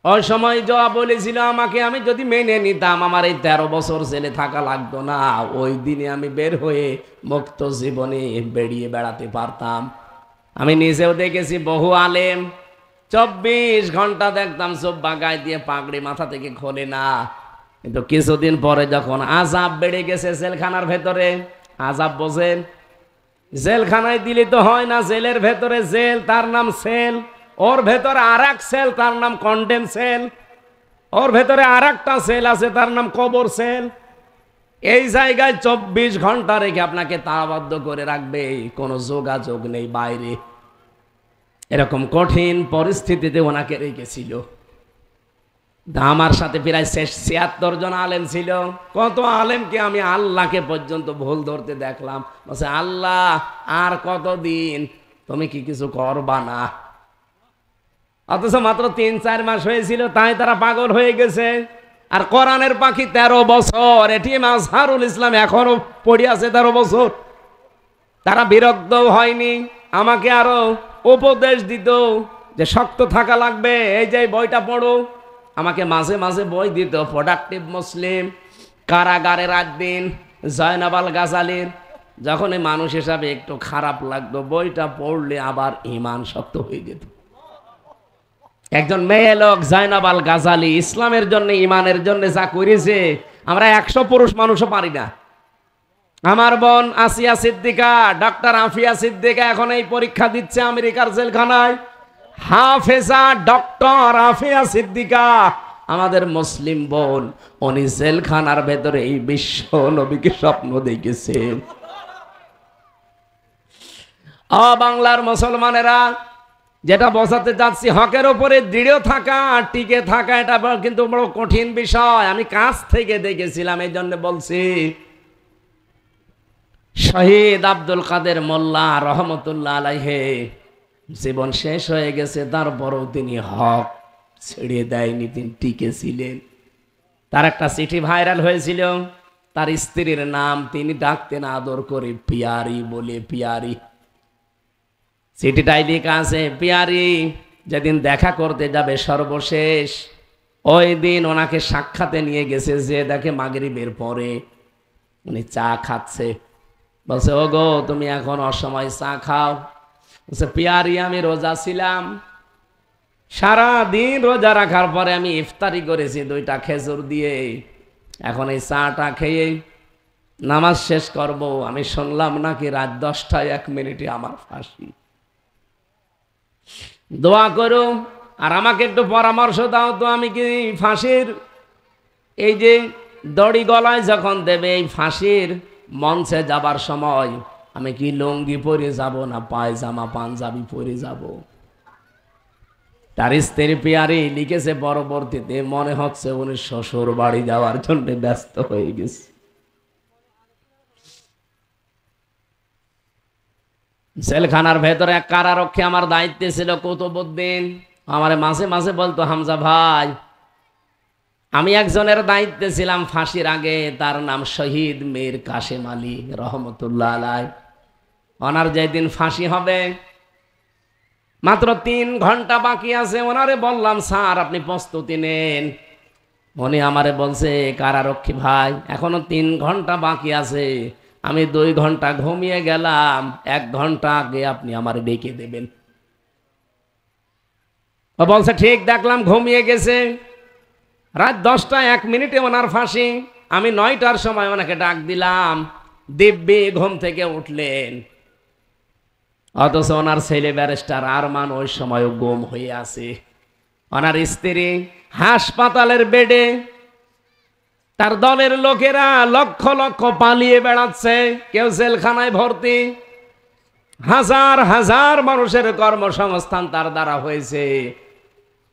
ওই সময় যা বলেছিল আমাকে, আমি যদি মেনে নিতাম আমার এই 13 বছর জেলে থাকা লাগতো না। ওই দিনে আমি বের হয়ে মুক্ত জীবনে বেরিয়ে বেড়াতে পারতাম। আমি নিজেও দেখেছি বহু আলেম 24 ঘন্টা দেখতাম জব্বা গায়ে দিয়ে, পাগড়ি মাথা থেকে খোলে না। কিন্তু কিছুদিন পরে যখন আযাব বেড়ে গেছে জেলখানার ভেতরে, আযাব বোঝেন, জেলখানায় দিলে তো হয় না, জেলের ভেতরে জেল, তার নাম সেল, ওর ভেতরে আরেক সেল, তার নাম কন্ডেম সেল, ওর ভেতরে আরেকটা সেল আছে, তার নাম কবর সেল। এই জায়গায় 24 ঘন্টা রেখে আপনাকে তালাবদ্ধ করে রাখবে, কোনো যোগাযোগ নেই বাইরে। এরকম কঠিন পরিস্থিতিতে ওনাকে রেখেছিল। আমার সাথে প্রায় 76 জন আলেম ছিল। কত আলেমকে আমি আল্লাহকে পর্যন্ত ভুল ধরতে দেখলাম, বলছে আল্লাহ আর কতদিন, তুমি কি কিছু করবা না? অথচ মাত্র 3-4 মাস হয়েছিল, তাই তারা পাগল হয়ে গেছে। আর কোরআনের পাখি 13 বছর, এটিএম আজহারুল ইসলাম এখনো পড়ে আছে 13 বছর। তারা বিরক্ত হয়নি, আমাকে আরো উপদেশ দিত যে শক্ত থাকা লাগবে, এই যে বইটা পড়ো। আমাকে মাঝে মাঝে বই দিত প্রোডাক্টিভ মুসলিম, কারাগারের একদিন, জয়নাব আল গাজালির। যখন এই মানুষ হিসাবে একটু খারাপ লাগতো, বইটা পড়লে আবার ইমান শক্ত হয়ে যেত। একজন মেয়ে লোক জয়নাব আল গাজালি ইসলামের জন্য, ইমানের জন্য যা করেছে, আমরা 100 পুরুষ মানুষও পারি না। আমার বোন আসিয়া সিদ্দিকা, ডক্টর আফিয়া সিদ্দিকা এখন এই পরীক্ষা দিচ্ছে আমেরিকার জেলখানায়। হাফেজা ডক্টর আফিয়া সিদ্দিকা, আমাদের মুসলিম বোন, উনি জেলখানার ভেতরে এই বিশ্ব নবীকে স্বপ্ন দেখেছেন। বাংলার মুসলমানেরা, যেটা বোঝাতে চাচ্ছি, হকের উপরে দৃঢ় থাকা, টিকে থাকা, এটা কিন্তু বড় কঠিন বিষয়। আমি কাছ থেকে দেখেছিলাম, এই জন্য বলছি। শহীদ আব্দুল কাদের মোল্লা রহমতুল্লাহ আলাইহি জীবন শেষ হয়ে গেছে, তারপরও তিনি হক ছেড়ে দেয়নি, তিনি টিকে ছিলেন। তার একটা চিঠি ভাইরাল হয়েছিল, তার স্ত্রীর নাম তিনি ডাকতেন আদর করে পিয়ারি বলে, পিয়ারি। চিঠিটাই লেখা আছে, পিয়ারি যেদিন দেখা করতে যাবে সর্বশেষ, ওই দিন ওনাকে সাক্ষাতে নিয়ে গেছে, যে দেখে মাগরিবের পরে উনি চা খাচ্ছে। বলছে, ও গো, তুমি এখন অসময় চা খাও? বলছে, পিয়ারি আমি রোজা ছিলাম, সারা দিন রোজা রাখার পরে আমি ইফতারি করেছি 2টা খেজুর দিয়ে, এখন এই চাটা খেয়ে নামাজ শেষ করব। আমি শুনলাম নাকি রাত 10টায় 1 মিনিটে আমার ফাঁসি। দোয়া করো আর আমাকে একটু পরামর্শ দাও তো, আমি কি ফাঁসির এই যে দড়ি গলায় যখন দেবে, এই ফাঁসির মঞ্চে যাবার সময় আমি কি লুঙ্গি পরে যাব না পায়জামা পাঞ্জাবি পরে যাব? তার স্ত্রী পিয়ারি লিখেছে, পরবর্তীতে মনে হচ্ছে উনি শ্বশুর বাড়ি যাওয়ার জন্য ব্যস্ত হয়ে গেছে। জেলখানার ভেতরে এক কারারক্ষী আমার দায়িত্বে ছিল, কুতুবউদ্দিন। আমার মাঝে মাঝে বলতো, হামজা ভাই, আমি একজনের দায়িত্বে ছিলাম ফাঁসির আগে, তার নাম শহীদ মীর কাশেম আলী রহমতুল্লাহ আলাই। ওনার যেদিন ফাঁসি হবে, মাত্র 3 ঘন্টা বাকি আছে, ওনারে বললাম, স্যার আপনি প্রস্তুতি নেন। উনি আমারে বলছে, কারারক্ষী ভাই, এখনো 3 ঘন্টা বাকি আছে, আমি 2 ঘন্টা ঘুমিয়ে গেলাম, 1 ঘন্টা আগে আপনি আমারে ডেকে দেবেন। ও বলছে, ঠিক দেখলাম ঘুমিয়ে গেছে। রাত 10টা 1 মিনিটে ওনার ফাঁসি। আমি 9টার সময় ওনাকে ডাক দিলাম, দিব্যি ঘুম থেকে উঠলেন। অথচ ওনার ছেলে ব্যারিস্টার আরমান ওই সময়ও গুম হয়ে আছে। ওনার স্ত্রী হাসপাতালের বেডে, তার দলের লোকেরা লক্ষ লক্ষ পালিয়ে বেড়াচ্ছে, কেউ জেলখানায় ভর্তি। হাজার হাজার মানুষের কর্মসংস্থান তার দ্বারা হয়েছে।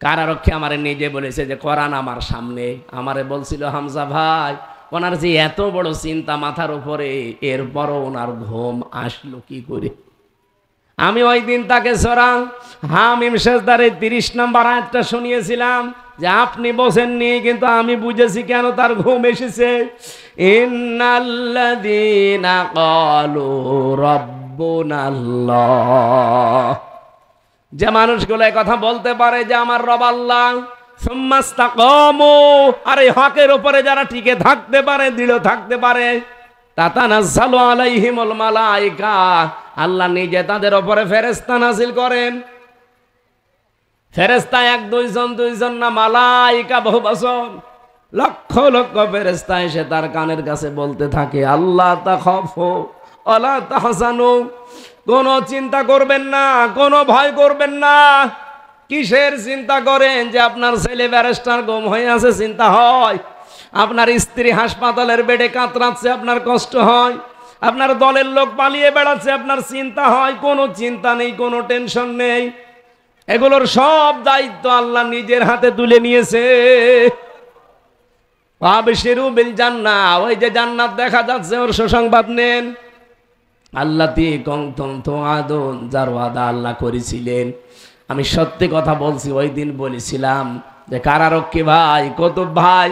কারারক্ষী আমারে নিজে বলেছে যে কোরআন আমার সামনে। আমারে বলছিল, হামজা ভাই, ওনার যে এত বড় চিন্তা মাথার উপরে, এরপরও ওনার ঘুম আসলো কি করে? আমি ওই দিন তাকে সূরা হামিম সেজদারে 30 নম্বর আয়াতটা শুনিয়েছিলাম, যে আপনি বোঝেননি, কিন্তু আমি বুঝেছি কেন তার ঘুম এসেছে। ইন্নাল্লাযীনা ক্বালু রাব্বুনাল্লাহ, যে মানুষগুলো এই কথা বলতে পারে যে আমার রব আল্লাহ, সুম্মাস্তাকামু, আর এই হকের উপরে যারা টিকে থাকতে পারে, দৃঢ় থাকতে পারে, তাতানাজ্জালু আলাইহিমুল মালায়েকা, আল্লাহ নিজে তাদের উপরে ফেরেশতা নাযিল করেন। ফেরেশতা 1-2 জন 2 জন না, মালায়েকা বহু বচন, লক্ষ লক্ষ ফেরেশতা এসে তার কানের কাছে বলতে থাকে, আল্লাহ তাখাফু ওয়ালা তাহজানু, কোনো চিন্তা করবেন না, কোনো ভয় করবেন না। কিসের চিন্তা করেন? যে আপনার ছেলে ব্যারিস্টার গুম হয়ে আছে, চিন্তা হয়। আপনার স্ত্রী হাসপাতালের বেডে কাতরাচ্ছে, আপনার কষ্ট হয়। আপনার দলের লোক পালিয়ে বেড়াচ্ছে, আপনার চিন্তা হয়। কোনো চিন্তা নেই, কোনো টেনশন নেই। এগুলোর সব দায়িত্ব আল্লাহ নিজের হাতে তুলে নিয়েছে। আবশিরু বিল জান্নাহ, ওই যে জান্নাত দেখা যাচ্ছে, ওর সুসংবাদ নেন। আল্লাতী কুনতুম তুআদুন, যার ওয়াদা আল্লাহ করেছিলেন। আমি সত্যি কথা বলছি, ওই দিন বলেছিলাম যে কারারক্ষী ভাই, কুতুব ভাই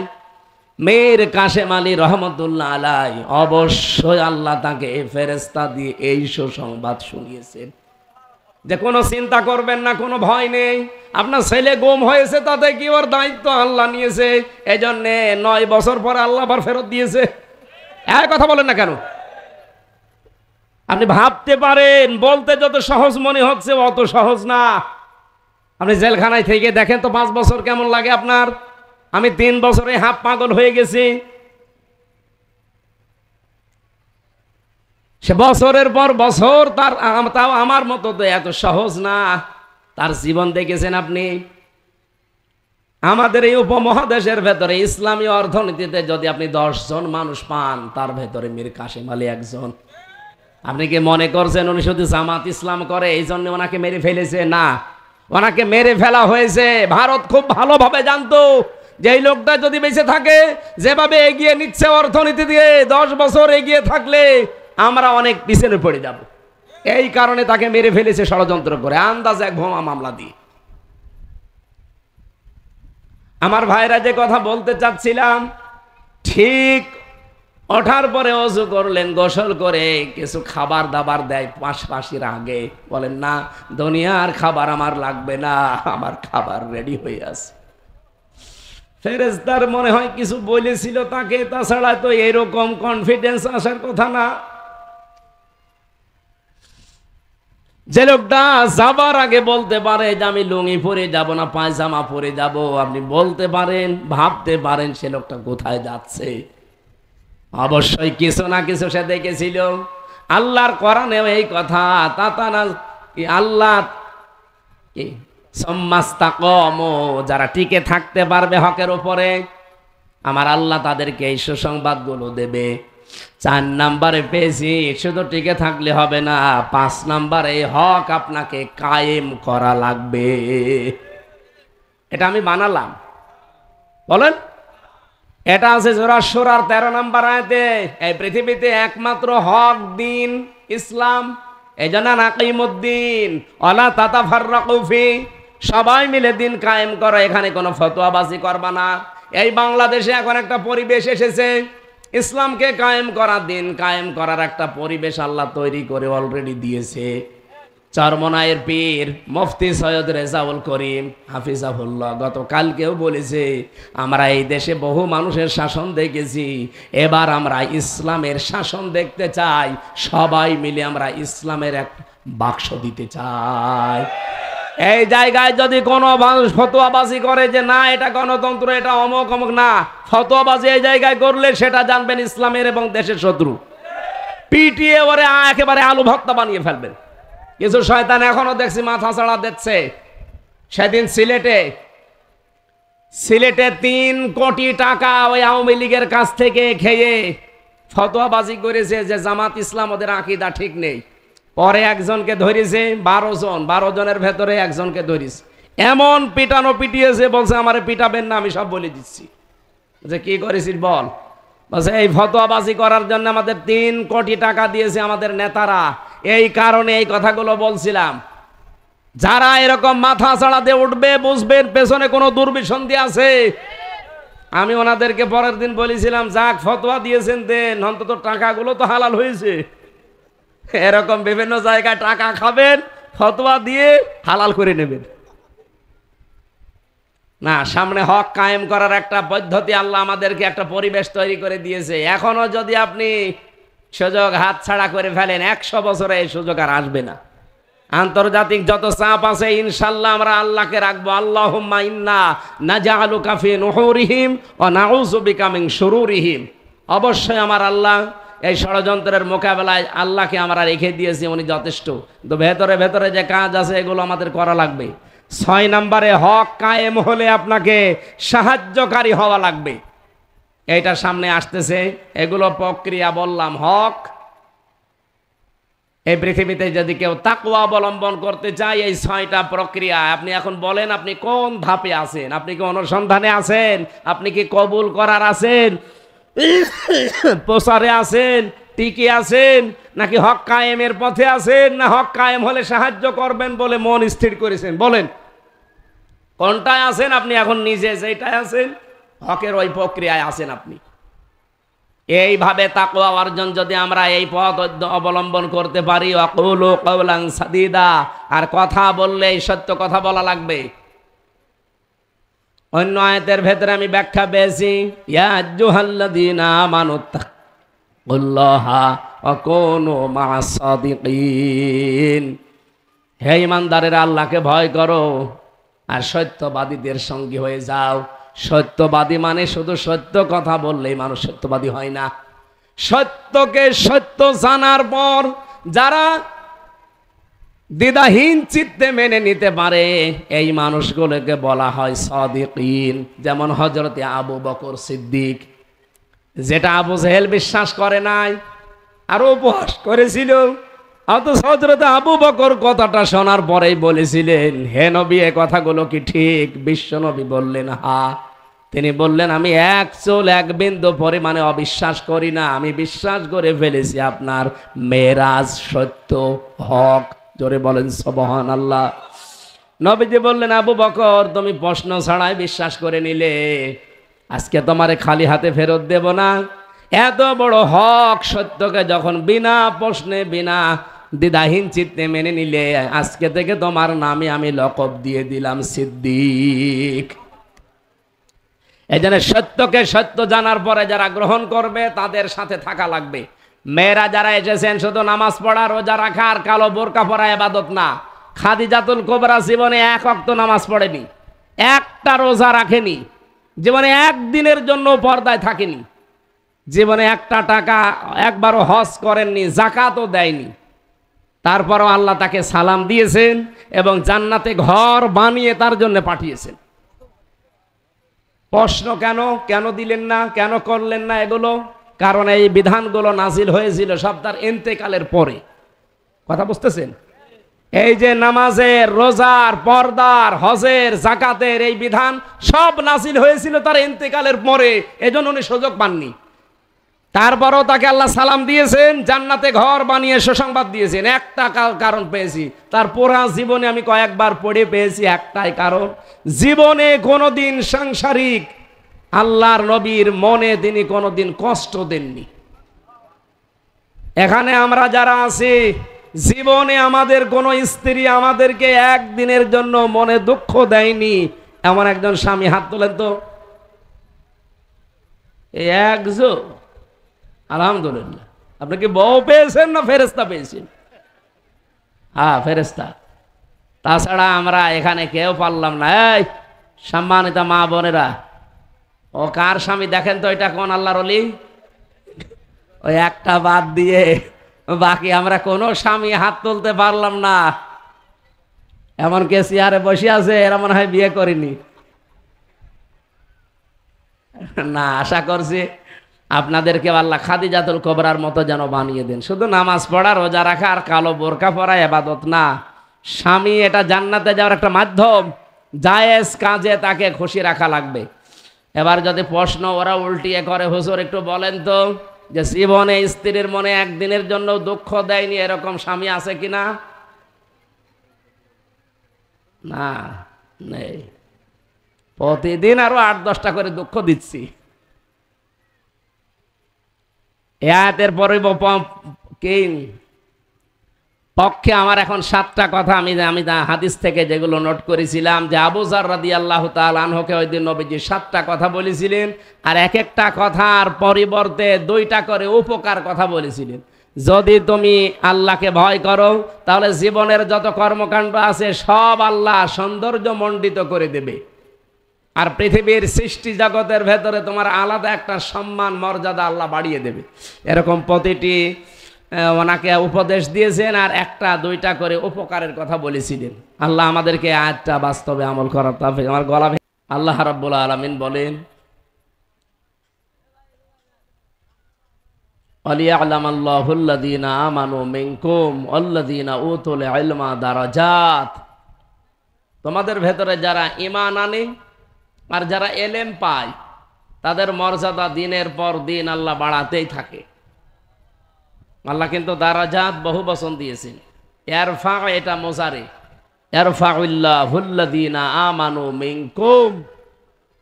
মীর কাশেম আলী রহমতুল্লাহ আলাই, অবশ্যই আল্লাহ তাকে ফেরেশতা দিয়ে এই সুসংবাদ শুনিয়েছেন। যে কোনো চিন্তা করবেন না, কোনো ভয় নেই। আপনার ছেলে গুম হয়েছে, তাতে কি ওর দায়িত্ব আল্লাহ নিয়েছে, এই জন্যে 9 বছর পরে আল্লাহ আবার ফেরত দিয়েছে। এক কথা বলেন না কেন? আপনি ভাবতে পারেন বলতে যত সহজ মনে হচ্ছে অত সহজ না। আপনি জেলখানায় থেকে দেখেন তো 5 বছর কেমন লাগে আপনার। আমি 3 বছরে হাফ পাগল হয়ে গেছি। সে বছরের পর বছর তাও আমার মতো তো এত সহজ না। তার জীবন দেখেছেন আপনি। আমাদের এই উপমহাদেশের ভেতরে ইসলামী অর্থনীতিতে যদি আপনি 10 জন মানুষ পান, তার ভেতরে মীর কাসেম আলী একজন। আপনি কি মনে করছেন উনি শুধু জামাত ইসলাম করে এই জন্য ওনাকে মেরে ফেলেছে? না, ওনাকে মেরে ফেলা হয়েছে। ভারত খুব ভালোভাবে জানতো যে এই লোকটা যদি বেঁচে থাকে, যেভাবে এগিয়ে নিচ্ছে অর্থনীতি দিয়ে, 10 বছর এগিয়ে থাকলে আমরা অনেক পিছনে পড়ে যাব। এই কারণে তাকে মেরে ফেলেছে ষড়যন্ত্র করে, আন্দাজ এক বোমা মামলা দিয়ে। আমার ভাইরা যে কথা বলতে চাচ্ছিলাম, ঠিক ওঠার পরে ওযু করলেন, গোসল করে কিছু খাবার দাবার দেয় পাশাপাশির আগে, বলেন না দুনিয়ার খাবার আমার লাগবে না, আমার খাবার রেডি হয়ে আছে। ফেরেশতার মনে হয় কিছু বলেছিল তাকে, তাছাড়া তো এরকম কনফিডেন্স আসার কথা না। যে লোকটা যাবার আগে বলতে পারে যে আমি লুঙ্গি পরে যাব না, পায়জামা পরে যাব, আপনি বলতে পারেন, ভাবতে পারেন সে লোকটা কোথায় যাচ্ছে। অবশ্যই কিছু না কিছু সে দেখেছিল। আল্লাহর কোরআনে এই কথা, তাতানা আল্লাহ কি সাম্মাস্তাকামু, যারা টিকে থাকতে পারবে হকের উপরে, আমার আল্লাহ তাদেরকে এই সুসংবাদগুলো দেবে। 4 নম্বরে পেয়েছি, শুধু টিকে থাকলে হবে না, 5 নম্বরে এই হক আপনাকে কায়েম করা লাগবে। এটা আমি বানালাম, বলেন। এটা আছে সূরা সূরার 13 নম্বর আয়াতে। এই পৃথিবীতে একমাত্র হক দিন ইসলাম। এজন্য নাকিমুদ্দিন ওয়ালা তাতাফাররাকু ফি, সবাই মিলে দিন কায়েম করো, এখানে কোনো ফতোয়াবাজি করবা না। এই বাংলাদেশে এখন একটা পরিবেশ এসেছে, ইসলামকে কায়েম করা, দিন কায়েম করার একটা পরিবেশ আল্লাহ তৈরি করে অলরেডি দিয়েছে। চরমনায়ের পীর মুফতি সৈয়দ রেজাউল করিম হাফিজাহুল্লাহ গতকালকেও বলেছে, আমরা এই দেশে বহু মানুষের শাসন দেখেছি, এবার আমরা ইসলামের শাসন দেখতে চাই। সবাই মিলে আমরা ইসলামের এক বাক্স দিতে চাই। এই জায়গায় যদি কোনো মানুষ ফতোয়াবাজি করে যে না এটা গণতন্ত্র, এটা অমুক অমুক, না, ফতোয়াবাজি এই জায়গায় করলে সেটা জানবেন ইসলামের এবং দেশের শত্রু। পিটিয়ে ওরে একেবারে আলু ভর্তা বানিয়ে ফেলবেন। কিছু শয়তান এখনো দেখছি মাথা ছাড়া দিচ্ছে। সেদিন সিলেটে 3 কোটি টাকা ওই আওয়ামী লীগের কাছ থেকে খেয়ে ফতোয়াবাজি করেছে যে জামাত ইসলাম ওদের আকীদা ঠিক নেই। পরে একজনকে ধরেছে, 12 জনের ভেতরে একজনকে ধরেছে। এমন পিটানো পিটিয়েছে, বলছে আমারে পিটাবেন না, আমি সব বলে দিচ্ছি। যে কি করেছিস বল? বলছে এই ফতোয়াবাজি করার জন্য আমাদের 3 কোটি টাকা দিয়েছে আমাদের নেতারা, এই কারণে এই কথাগুলো বলছিলাম। যারা এরকম মাথা ছাড়া দিয়ে উঠবে, বুঝবেন পেছনে কোনো দুর্বিসন্ধি আছে। আমি ওনাদেরকে পরের দিন বলেছিলাম, যাক ফতোয়া দিয়েছেন দেন, অন্তত টাকাগুলো তো হালাল হয়েছে। এরকম বিভিন্ন জায়গায় টাকা খাবেন, ফতোয়া দিয়ে হালাল করে নেবেন না। সামনে হক কায়েম করার একটা পদ্ধতি আল্লাহ আমাদেরকে একটা পরিবেশ তৈরি করে দিয়েছে। এখনো যদি আপনি সুযোগ হাতছাড়া করে ফেলেন, 100 বছরে এই সুযোগ আর আসবে না। আন্তর্জাতিক যত চাপ আছে ইনশাআল্লাহ আমরা আল্লাহকে রাখবো। আল্লাহুম্মা ইন্না নাজআলুকা ফি নুহুরিহিম ওয়া নাউযু বিকা মিন শুরুরিহিম। অবশ্যই আমার আল্লাহ এই ষড়যন্ত্রের মোকাবেলায় আল্লাহকে আমরা রেখে দিয়েছি, উনি যথেষ্ট। তো ভেতরে ভেতরে যে কাজ আছে এগুলো আমাদের করা লাগবে। 6 নম্বরে হক কায়েম হলে আপনাকে সাহায্যকারী হওয়া লাগবে। এইটা সামনে আসতেছে, এগুলো প্রক্রিয়া বললাম। হক এই পৃথিবীতে যদি কেউ তাকওয়া অবলম্বন করতে চায়, এই 6টা প্রক্রিয়া। আপনি এখন বলেন আপনি কোন ধাপে আছেন? আপনি কি অনুসন্ধানে আছেন? আপনি কি কবুল করার আছেন? প্রচারে আছেন? টিকে আছেন? নাকি হক কায়েমের পথে আছেন? না হক কায়েম হলে সাহায্য করবেন বলে মন স্থির করেছেন? বলেন কোনটায় আছেন আপনি এখন? নিজে যেটায় আছেন হকের ওই প্রক্রিয়ায় আছেন আপনি। এইভাবে তাকওয়া অর্জন যদি আমরা এই পথ অবলম্বন করতে পারি, ওয়াকুলু কাওলান সাদীদা, আর কথা বললে সত্য কথা বলা লাগবে। অন্য আয়াতের ভেতরে আমি ব্যাখ্যা পেয়েছি, ইয়া আইয়ুহাল্লাযীনা আমানুত্তাকুল্লাহা ওয়া কুনু মা'আস সাদিকিন, হে ঈমানদারেরা আল্লাহকে ভয় করো আর সত্যবাদীদের সঙ্গী হয়ে যাও। সত্যবাদী মানে শুধু সত্য কথা বললেই মানুষ সত্যবাদী হয় না। সত্যকে সত্য জানার পর যারা দ্বিধাহীন চিত্তে মেনে নিতে পারে এই মানুষগুলোকে বলা হয় সাদিকিন। যেমন হযরতে আবু বকর সিদ্দিক, যেটা আবু জেহেল বিশ্বাস করে নাই আর উপহাস করেছিল, অথচ হযরতে আবু বকর কথাটা শোনার পরেই বলেছিলেন, হে নবী এ কথাগুলো কি ঠিক? বিশ্ব নবী বললেন হ্যাঁ। তিনি বললেন, আমি এক চুল এক বিন্দু পরিমাণে অবিশ্বাস করি না, আমি বিশ্বাস করে ফেলেছি আপনার মেরাজ সত্য হক। জোরে বলেন সুবহানাল্লাহ। নবীজি বললেন, আবু বকর তুমি প্রশ্ন ছাড়াই বিশ্বাস করে নিলে, আজকে তোমারে খালি হাতে ফেরত দেব না। এত বড় হক সত্যকে যখন বিনা প্রশ্নে বিনা দ্বিধাহীন চিত্তে মেনে নিলে, আজকে থেকে তোমার নামে আমি লকব দিয়ে দিলাম সিদ্দিক। এই জন্য সত্যকে সত্য জানার পরে যারা গ্রহণ করবে তাদের সাথে থাকা লাগবে। মেয়েরা যারা এসেছেন শুধু নামাজ পড়া রোজা রাখা আর কালো বোরকা পরা ইবাদত না। খাদিজাতুল কুবরা জীবনে এক ওয়াক্ত নামাজ পড়েনি, একটা রোজা রাখেনি, জীবনে একদিনের জন্য পর্দায় থাকেনি, জীবনে একটা টাকা একবারও হজ করেননি, জাকাতও দেয়নি। তারপরও আল্লাহ তাকে সালাম দিয়েছেন এবং জান্নাতে ঘর বানিয়ে তার জন্য পাঠিয়েছেন। প্রশ্ন কেন দিলেন না, কেন করলেন না এগুলো? কারণ এই বিধানগুলো নাজিল হয়েছিল সব তার ইন্তেকালের পরে। কথা বুঝতেছেন? এই যে নামাজের, রোজার, পর্দার, হজের, জাকাতের এই বিধান সব নাজিল হয়েছিল তার ইন্তেকালের পরে, এজন্য উনি সুযোগ পাননি। তারপরও তাকে আল্লাহ সালাম দিয়েছেন, জান্নাতে ঘর বানিয়ে সুসংবাদ দিয়েছেন। একটা কারণ পেয়েছি, তার পুরা জীবনে আমি কয়েকবার পড়ে পেয়েছি একটাই কারণ, জীবনে কোনোদিন সাংসারিক আল্লাহর নবীর মনে তিনি কোনোদিন কষ্ট দেননি। এখানে আমরা যারা আছি, জীবনে আমাদের কোনো স্ত্রী আমাদেরকে একদিনের জন্য মনে দুঃখ দেয়নি এমন একজন স্বামী হাত তোলেন তো। এই একজন, আলহামদুলিল্লাহ। আপনি কি বউ পেয়েছেন না ফেরেশতা পেয়েছেন? হ্যাঁ, ফেরেশতা। তাছাড়া আমরা এখানে কেউ পারলাম না। এই সম্মানিত মা বোনেরা, ও কার স্বামী দেখেন তো, এটা কোন আল্লাহর ওলি? ওই একটা বাদ দিয়ে বাকি আমরা কোনো স্বামী হাত তুলতে পারলাম না। এমন কে চেয়ারে বসে আছে এরা মনে হয় বিয়ে করেনি। না, আশা করছি আপনাদেরকে আল্লাহ খাদিজাতুল কুবরার মতো যেন বানিয়ে দেন। শুধু নামাজ পড়া, রোজা রাখা আর কালো বোরকা পরা ইবাদত না। স্বামী এটা জান্নাতে যাওয়ার একটা মাধ্যম, জায়েজ কাজে তাকে খুশি রাখা লাগবে। এবার যদি প্রশ্ন ওরা উল্টিয়ে করে, হুজুর একটু বলেন তো যে জীবনে স্ত্রীর মনে একদিনের জন্য দুঃখ দেয়নি এরকম স্বামী আছে কিনা? না, নেই। প্রতিদিন আরো 8-10টা করে দুঃখ দিচ্ছি। এর পরে পক্ষে আমার এখন 7টা কথা আমি হাদিস থেকে যেগুলো নোট করেছিলাম, যে আবু যার রাদিয়াল্লাহু তাআলা আনহুকে ওই দিন নবীজি 7টা কথা বলেছিলেন, আর এক একটা কথার পরিবর্তে 2টা করে উপকার কথা বলেছিলেন। যদি তুমি আল্লাহকে ভয় করো তাহলে জীবনের যত কর্মকাণ্ড আছে সব আল্লাহ সৌন্দর্য মণ্ডিত করে দেবে, আর পৃথিবীর সৃষ্টি জগতের ভেতরে তোমার আলাদা একটা সম্মান মর্যাদা আল্লাহ বাড়িয়ে দেবে। এরকম প্রতিটি ওনাকে উপদেশ দিয়েছেন, আর 1-2টা করে উপকারের কথা বলেছিলেন। আল্লাহ আমাদেরকে আয়াতটা বাস্তবে আমল করার তৌফিক। আমার গলা আল্লাহ রাব্বুল আলামিন বলেন, ওয়ালিয়া'লামাল্লাহুল্লাযীনা আমানু মিনকুম ওয়াল্লাযীনা উতুল ইলমা দারাজাত। তোমাদের ভেতরে যারা ঈমান আনে আর যারা এলেম পায় তাদের মর্যাদা দিনের পর দিন আল্লাহ বাড়াতেই থাকে। আল্লাহ কিন্তু দারাজাত বহু বচন দিয়েছেন। ইরফা, এটা মুজারি, ইরফাউল্লাহুল্লাযীনা আমানু মিনকুম,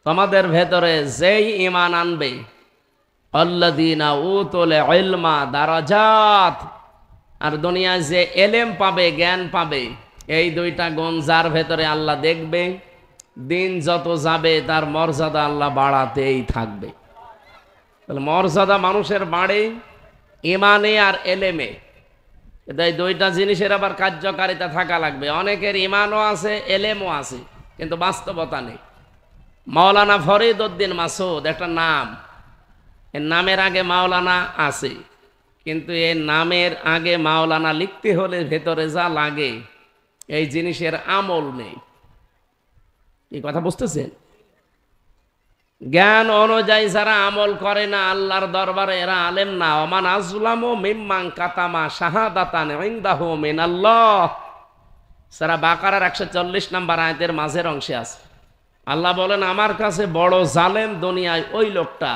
তোমাদের ভেতরে যেই ঈমান আনবে আল্লাযীনা উতুল ইলমা দারাজাত, আর দুনিয়ায় যে এলেম পাবে, জ্ঞান পাবে, এই দুইটা গুণ যার ভেতরে আল্লাহ দেখবে, দিন যত যাবে তার মর্যাদা আল্লাহ বাড়াতেই থাকবে। তাহলে মর্যাদা মানুষের বাড়ে ইমানে আর এলেমে। এই দুইটা জিনিসের আবার কার্যকারিতা থাকা লাগবে। অনেকের ইমানও আছে, এলেমও আছে, কিন্তু বাস্তবতা নেই। মাওলানা ফরিদ উদ্দিন মাসুদ একটা নাম, এর নামের আগে মাওলানা আছে, কিন্তু এই নামের আগে মাওলানা লিখতে হলে ভেতরে যা লাগে এই জিনিসের আমল নেই। এই কথা বুঝতেছেন? জ্ঞান অনুযায়ী যারা আমল করে না আল্লাহর দরবারে এরা আলেম না। ওমান আযলামু মিম্মান কাতামা শাহাদাতান ইনদাহু মিনাল্লাহ। সূরা বাকারার 140 নম্বর আয়াতের মাঝের অংশে আছে। আল্লাহ বলেন, আমার কাছে বড় জালেম দুনিয়ায় ওই লোকটা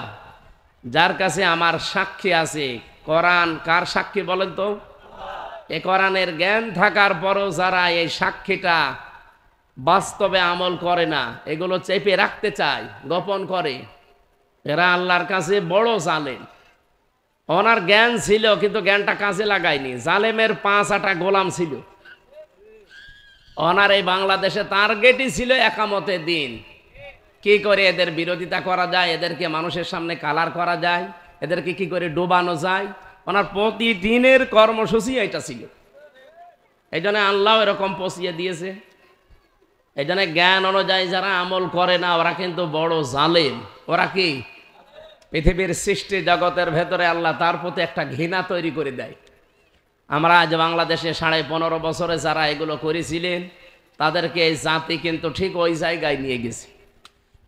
যার কাছে আমার সাক্ষী আছে। কোরআন কার সাক্ষী বলেন তো? এই কোরআনের জ্ঞান থাকার পরও যারা এই সাক্ষীটা বাস্তবে আমল করে না, এগুলো চেপে রাখতে চায়, গোপন করে, এরা আল্লাহর কাছে বড় জালেম। ওনার জ্ঞান ছিল কিন্তু জ্ঞানটা কাজে লাগায়নি। জালেমের 5-8 গোলাম ছিল। ওনার এই বাংলাদেশে টার্গেটই ছিল একামতের দিন। কি করে এদের বিরোধিতা করা যায়, এদেরকে মানুষের সামনে কালার করা যায়, এদেরকে কি করে ডোবানো যায়, ওনার প্রতিদিনের কর্মসূচি এটা ছিল। এই জন্য আল্লাহ এরকম পৌঁছিয়ে দিয়েছে। এই জন্য জ্ঞান অনুযায়ী যারা আমল করে না ওরা কিন্তু বড় জালেম। ওরা কি পৃথিবীর সৃষ্টি জগতের ভেতরে আল্লাহ তার প্রতি একটা ঘৃণা তৈরি করে দেয়। আমরা আজ বাংলাদেশে 15.5 বছরে যারা এগুলো করেছিলেন তাদেরকে এই জাতি কিন্তু ঠিক ওই জায়গায় নিয়ে গেছে।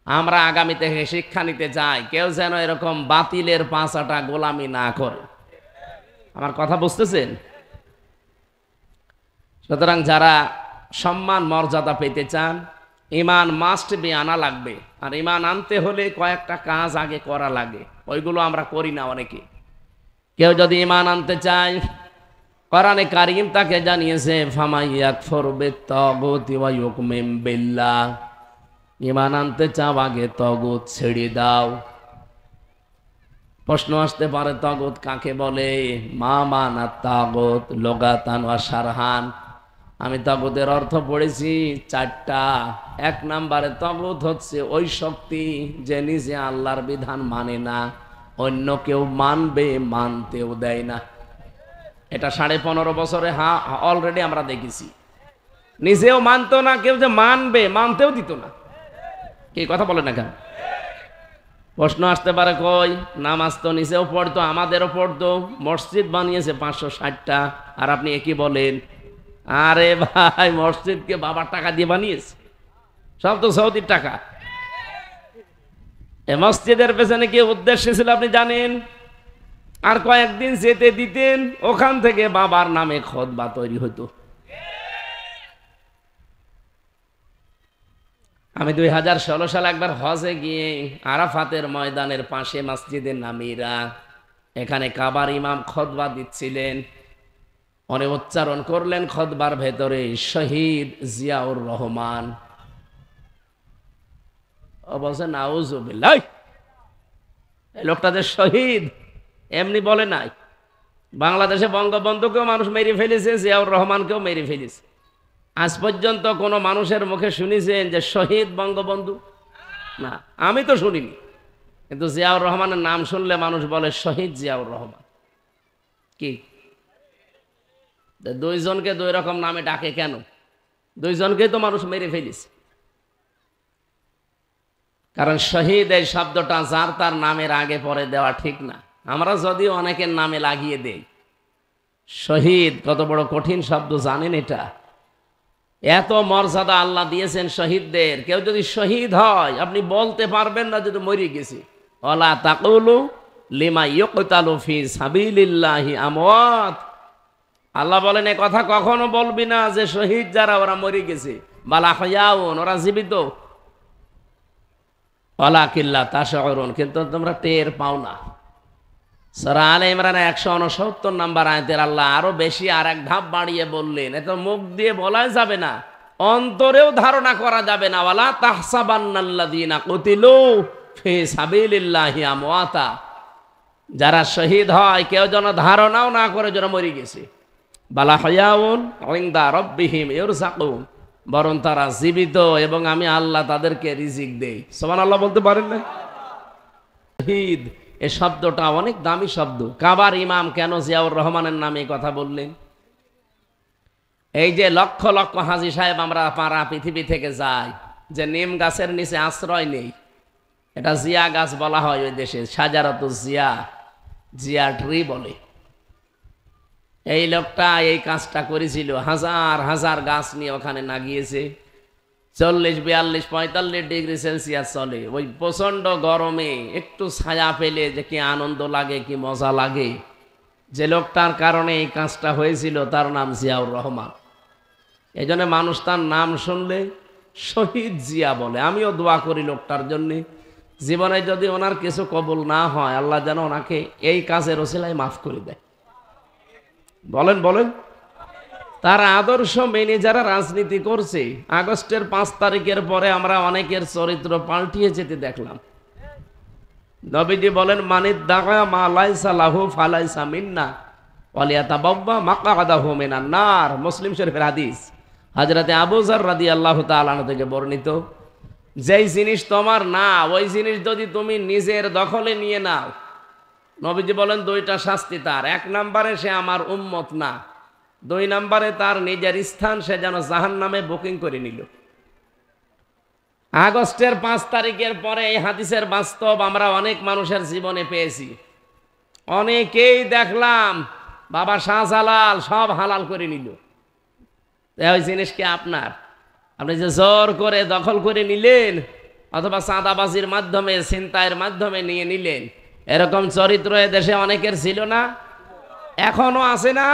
আমরা আগামীতে শিক্ষা নিতে চাই, কেউ যেন এরকম বাতিলের 5-8 গোলামি না করে। আমার কথা বুঝতেছেন? সুতরাং যারা সম্মান মর্যাদা পেতে চান, ইমান মাস্ট বি আনা লাগবে। আর ইমান আনতে হলে কয়েকটা কাজ আগে করা লাগে, ওইগুলো আমরা করি না অনেকে। কেউ যদি ইমান আনতে চায়, কোরআনে কারীম তাকে জানিয়েছে, ফামাইয়াকফুর বিত্তাগুতি ওয়া ইউমিন বিল্লাহ। ইমান আনতে চাও আগে তাগুত ছেড়ে দাও। প্রশ্ন আসতে পারে, তাগুত কাকে বলে? মা মানা তাগুত লুগাতান ওয়া শারহান। আমি তাগুতের অর্থ পড়েছি 4টা। 1 নম্বরে তাগুত হচ্ছে ওই শক্তি যে নিজে আল্লাহর বিধান মানে না, অন্য কেউ মানবে মানতেও দেয় না। এটা 15.5 বছরে অলরেডি আমরা দেখেছি। নিজেও মানতো না, কেউ যে মানবে মানতেও দিত না। কি কথা বলে না কেন? প্রশ্ন আসতে পারে, কই নামাজ তো নিজেও পড়তো, আমাদেরও পড়তো, মসজিদ বানিয়েছে 560টা, আর আপনি একই বলেন? আরে ভাই, মসজিদকে বাবার টাকা দিয়ে বানিয়েছে, সব তো সৌদির টাকা। এ মসজিদের পেছনে কি উদ্দেশ্য ছিল আপনি জানেন? আর কয়েকদিন যেতে দিতেন, ওখান থেকে বাবার নামে খুতবা তৈরি হতো। আমি 2016 সালে একবার হজে গিয়ে আরাফাতের ময়দানের পাশে মসজিদে নামিরা, এখানে কাবার ইমাম খুতবা দিচ্ছিলেন। অনেক উচ্চারণ করলেন খুতবার ভেতরে শহীদ জিয়াউর রহমান। ও বলছে নাউজুবিল্লাহ, এই লোকটা যে শহীদ এমনি বলে নাই। বাংলাদেশে বঙ্গবন্ধুকেও মানুষ মেরে ফেলেছে, জিয়াউর রহমানকেও মেরে ফেলেছে। আজ পর্যন্ত কোনো মানুষের মুখে শুনেছেন যে শহীদ বঙ্গবন্ধু? না, আমি তো শুনিনি। কিন্তু জিয়াউর রহমানের নাম শুনলে মানুষ বলে শহীদ জিয়াউর রহমান। কি দুইজনকে 2 রকম নামে ডাকে কেন? দুইজনকেই তো মানুষ মেরে ফেলিস। কারণ শহীদ এই শব্দটা যার তার নামের আগে পরে দেওয়া ঠিক না। আমরা যদিও অনেকের নামে লাগিয়ে দেই। শহীদ কত বড় কঠিন শব্দ জানেন? এটা এত মর্যাদা আল্লাহ দিয়েছেন শহীদদের। কেউ যদি শহীদ হয় আপনি বলতে পারবেন না যদি মরে গেছি। ওয়ালা তাকুলু লিমা ইউকতালু ফি সাবিলিল্লাহি আমওয়াত। আল্লাহ বলেন এ কথা কখনো বলবি না যে শহীদ যারা ওরা মরে গেছে, বালা হায়াউন, ওরা জীবিত। ওয়ালাকিল্লা তাশউরুন, কিন্তু তোমরা টের পাও না। সূরা আলে ইমরান 169 নম্বর আয়াতের আল্লাহ আরো বেশি আর এক ধাপ বাড়িয়ে বললেন, এত মুখ দিয়ে বলা যাবে না, অন্তরেও ধারণা করা যাবে না। ওয়ালা তাহসাবান্নাল্লাযীনা কুতিলু ফি সাবিলিল্লাহি আমওয়াতা। যারা শহীদ হয় কেউ যেন ধারণাও না করে যেন মরে গেছে। বালা হায়াউন ইনদা রাব্বিহিম ইরযাকুন, বরং তারা জীবিত এবং আমি আল্লাহ তাদেরকে রিজিক দেই। সুবহানাল্লাহ বলতে পারেন না? শহীদ এই শব্দটা অনেক দামি শব্দ। কাবার ইমাম কেন জিয়াউর রহমানের নামে কথা বললেন? এই যে লক্ষ লক্ষ হাজী সাহেব আমরা পাড়া পৃথিবী থেকে যাই, যে নিম গাছের নিচে আশ্রয় নেই, এটা জিয়া গাছ বলা হয় ওই দেশে, সাজারাত জিয়া, জিয়া ট্রি বলে। এই লোকটা এই কাজটা করেছিল, হাজার হাজার গাছ নিয়ে ওখানে না গিয়েছে। 40, 42, 45 ডিগ্রি সেলসিয়াস চলে, ওই প্রচন্ড গরমে একটু ছায়া পেলে যে কি আনন্দ লাগে, কি মজা লাগে। যে লোকটার কারণে এই কাজটা হয়েছিল তার নাম জিয়াউর রহমান। এই জন্য মানুষ তার নাম শুনলে শহীদ জিয়া বলে। আমিও দোয়া করি লোকটার জন্যে, জীবনে যদি ওনার কিছু কবুল না হয় আল্লাহ যেন ওনাকে এই কাজের ওসিলায় মাফ করে দেয়। বলেন বলেন। তার আদর্শ মেনে যারা রাজনীতি করছে, আগস্টের 5 তারিখের পরে আমরা অনেকের চরিত্র পাল্টিয়ে যেতে দেখলাম। নবীজি বলেন, মানিদ দাগা মা লাইসা লাহু ফালাইসা মিন্না ওয়ালিয়াতাবাব্বা মাকআদাহু মিনান নার। মুসলিম শরীফের হাদিস, হযরতে আবু যর রাদিয়াল্লাহু তাআলা আনহু থেকে বর্ণিত। যেই জিনিস তোমার না, ওই জিনিস যদি তুমি নিজের দখলে নিয়ে নাও, নবীজি বলেন 2টা শাস্তি তার। 1 নম্বরে সে আমার উম্মত না, 2 নম্বরে তার নিজের স্থান সে যেন জাহান্নামে বুকিং করে নিল। আগস্টের 5 তারিখের পরে এই হাদিসের বাস্তব আমরা অনেক মানুষের জীবনে পেয়েছি। অনেকেই দেখলাম বাবা শাহজালাল সব হালাল করে নিল। ওই জিনিস কি আপনার? আপনি যে জোর করে দখল করে নিলেন অথবা চাঁদাবাজির মাধ্যমে, ছিনতাইয়ের মাধ্যমে নিয়ে নিলেন, এরকম চরিত্র দেশে অনেকের ছিল না? এখনো আছে না?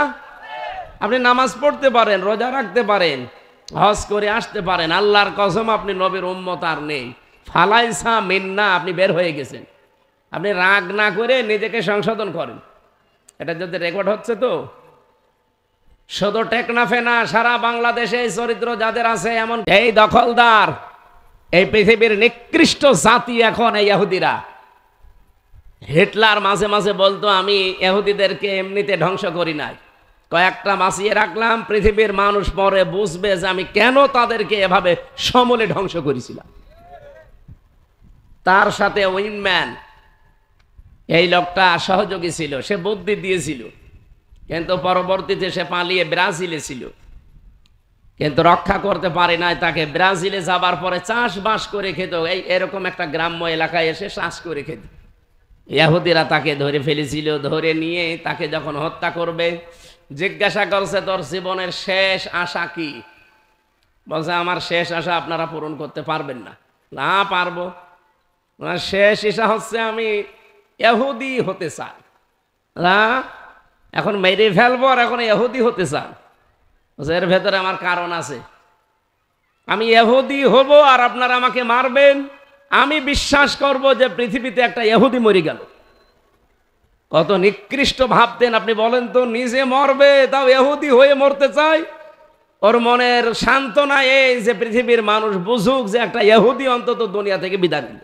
আপনি নামাজ পড়তে পারেন, রোজা রাখতে পারেন, হজ করে আসতে পারেন, আল্লাহর কসম আপনি নবীর উম্মত আর নেই। ফালাইসা মিন্না, আপনি বের হয়ে গেছেন। আপনি রাগ না করে নিজেকে সংশোধন করেন। এটা যদি রেকর্ড হচ্ছে তো শুধু টেকনাফে না, সারা বাংলাদেশে এই চরিত্র যাদের আছে, এমন এই দখলদার, এই পৃথিবীর নিকৃষ্ট জাতি এখন এই ইহুদিরা। হিটলার মাঝে মাঝে বলতো, আমি ইহুদিদেরকে এমনিতে ধ্বংস করি নাই, কয়েকটা বাঁচিয়ে রাখলাম, পৃথিবীর মানুষ পরে বুঝবে যে আমি কেন তাদেরকে এভাবে সমূলে ধ্বংস করেছিলাম। তার সাথে উইনম্যান এই লোকটা সহযোগী ছিল, সে বুদ্ধি দিয়েছিল, কিন্তু পরবর্তীতে সে পালিয়ে ব্রাজিলে ছিল, কিন্তু রক্ষা করতে পারে নাই। তাকে ব্রাজিলে যাবার পরে চাষবাস করে খেত, এই এরকম একটা গ্রাম্য এলাকায় এসে চাষ করে খেত। ইহুদিরা তাকে ধরে ফেলেছিল। ধরে নিয়ে তাকে যখন হত্যা করবে, জিজ্ঞাসা করছে, তোর জীবনের শেষ আশা কি? বলছে, আমার শেষ আশা আপনারা পূরণ করতে পারবেন না। না পারবো, আমার শেষ ইচ্ছা হচ্ছে আমি ইহুদি হতে চাই। না, এখন মেরে ফেলবো আর এখন ইহুদি হতে চান? এর ভেতরে আমার কারণ আছে। আমি ইহুদি হব আর আপনারা আমাকে মারবেন, আমি বিশ্বাস করব যে পৃথিবীতে একটা ইহুদি মরে গেল। কত নিকৃষ্ট ভাবতেন আপনি বলেন তো, নিজে মরবে তাও ইহুদি হয়ে মরতে চাই। ওর মনের সান্ত্বনা এই যে পৃথিবীর মানুষ বুঝুক যে একটা ইহুদি অন্তত দুনিয়া থেকে বিদায় নিল।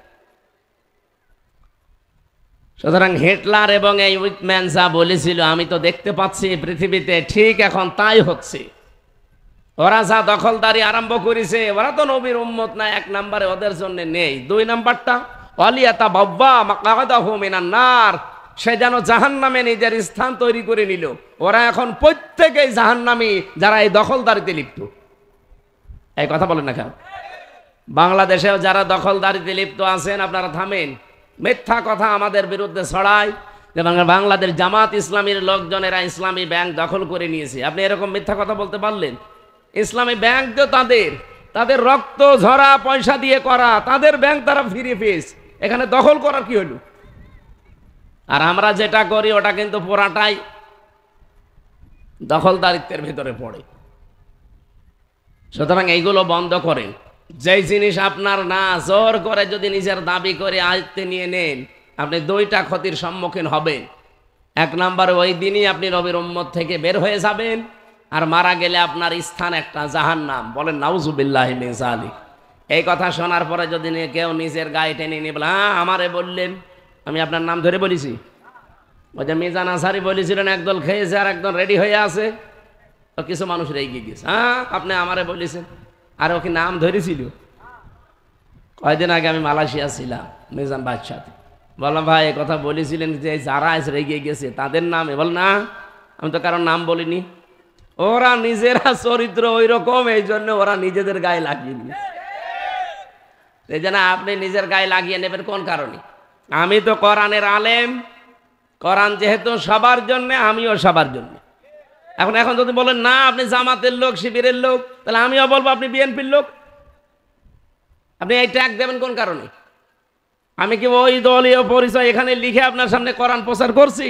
সুতরাং হিটলার এবং এই উইটম্যান যা বলেছিল, আমি তো দেখতে পাচ্ছি পৃথিবীতে ঠিক এখন তাই হচ্ছে। ওরা যা দখলদারি আরম্ভ করেছে, ওরা তো নবীর উম্মত না। 1 নম্বরে ওদের জন্য নেই। 2 নম্বরটা ওয়ালিয়াতাবাব্বা মাকআদাহু মিনান নার, সে যেন জাহান্নামে নিজের স্থান তৈরি করে নিল। ওরা এখন প্রত্যেকেই জাহান্নামী যারা এই দখলদারিতে লিপ্ত। এই কথা বলেন না কেন? বাংলাদেশেও যারা দখলদারিতে লিপ্ত আছেন, আপনারা থামেন। মিথ্যা কথা আমাদের বিরুদ্ধে ছড়ায় যে বাংলাদেশ জামাত ইসলামীর লোকজনেরা ইসলামী ব্যাংক দখল করে নিয়েছে। আপনি এরকম মিথ্যা কথা বলতে পারলেন? ইসলামী ব্যাংক তো তাদের রক্ত ঝরা পয়সা দিয়ে করা, তাদের ব্যাংক তারা ফিরে পেয়েছে, এখানে দখল করার কি হলো? আর আমরা যেটা করি ওটা কিন্তু পুরাটাই দখলদারিত্বের ভেতরে পড়ে। সুতরাং এইগুলো বন্ধ করেন। যেই জিনিস আপনার না, জোর করে যদি নিজের দাবি করে আয়ত্তে নিয়ে নেন, আপনি 2টা ক্ষতির সম্মুখীন হবেন। 1 নম্বরে ওই দিনই আপনি নবীর উম্মত থেকে বের হয়ে যাবেন, আর মারা গেলে আপনার স্থান একটা জাহান্নাম। বলেন নাউজুবিল্লাহি মিন যালিক। এই কথা শোনার পরে যদি কেউ নিজের গায়ে টেনে নিয়ে বলে, হ্যাঁ আমারে বললেন, আমি আপনার নাম ধরে বলেছি, ওই যে মিজান আনসারী বলেছিলেন একদল খেয়েছে আর একদল রেডি হয়ে আছে, তো কিছু মানুষ রেগে গেছে। হ্যাঁ, আপনি আমারে বলেছেন। আর ওকে নাম ধরেছিল। কয়দিন আগে আমি মালয়েশিয়া ছিলাম মিজান ভাইয়ের সাথে, বললাম ভাই এ কথা বলেছিলেন যে যারা আজ রেগে গেছে তাদের নাম? বল না, আমি তো কারোর নাম বলিনি। ওরা নিজেরা চরিত্র ওই রকম, এই জন্য ওরা নিজেদের গায়ে লাগিয়ে নিয়েছে। এই জন্য আপনি নিজের গায়ে লাগিয়ে নেবেন কোন কারণে? আমি তো কোরআনের আলেম, কোরআন যেহেতু সবার জন্য, আমিও সবার জন্য। এখন এখন যদি বলেন না আপনি জামাতের লোক, শিবিরের লোক, তাহলে আমিও বলবো আপনি বিএনপির লোক। আপনি এই ট্যাগ দেবেন কোন কারণে? আমি কি ওই দলীয় পরিচয় এখানে লিখে আপনার সামনে কোরআন প্রচার করছি?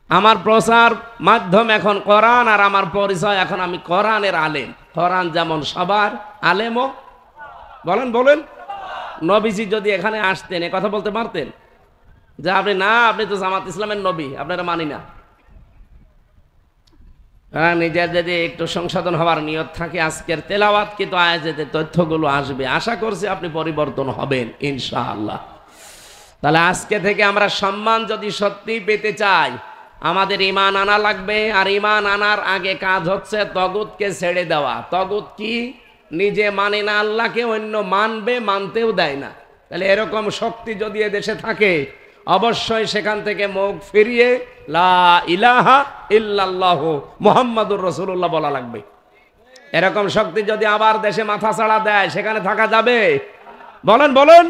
আমার প্রচার মাধ্যম এখন কোরআন, আর আমার পরিচয় এখন আমি কোরআনের আলেম। কোরআন যেমন সবার, আলেমও বলেন বলেন। নবীজি যদি এখানে আসতেন এ কথা বলতে পারতেন যে আপনি না, আপনি তো জামাত ইসলামের নবী, আপনারা মানি না। নিজের যদি একটু সংশোধন হওয়ার নিয়ত থাকে, আজকের তেলাওয়াত কিন্তু আয়াতে তথ্যগুলো আসবে, আশা করছি আপনি পরিবর্তন হবেন ইনশাআল্লাহ। তাহলে আজকে থেকে আমরা সম্মান যদি সত্যি পেতে চাই, আমাদের ঈমান আনা লাগবে। আর ঈমান আনার আগে কাজ হচ্ছে তগুতকে ছেড়ে দেওয়া। তগুত কি? নিজে মানে না আল্লাহকে, অন্য মানবে, মানতেও দেয় না। তাহলে এরকম শক্তি যদি এদেশে থাকে, অবশ্যই সেখান থেকে মুখ ফিরিয়ে লা ইলাহা ইল্লাল্লাহু মুহাম্মাদুর রাসূলুল্লাহ বলা লাগবে। এরকম শক্তি যদি আবার দেশে মাথা ছাড়া দেয়, সেখানে থাকা যাবে? বলেন বলেন।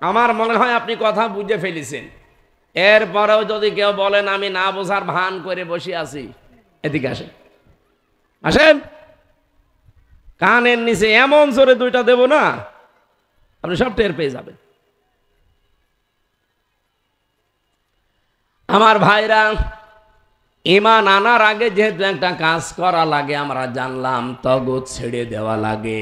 আমার মনে হয় আপনি কথা বুঝে ফেলেছেন। এরপরেও যদি কেউ বলেন আমি না বোঝার ভান করে বসে আছি, এদিকে আসেন, আসেন। কানের নিচে এমন জোরে দুইটা দেব না, আপনি সব টের পেয়ে যাবেন। আমার ভাইরা, ঈমান আনার আগে যেহেতু একটা কাজ করা লাগে, আমরা জানলাম তগুত ছেড়ে দেওয়া লাগে।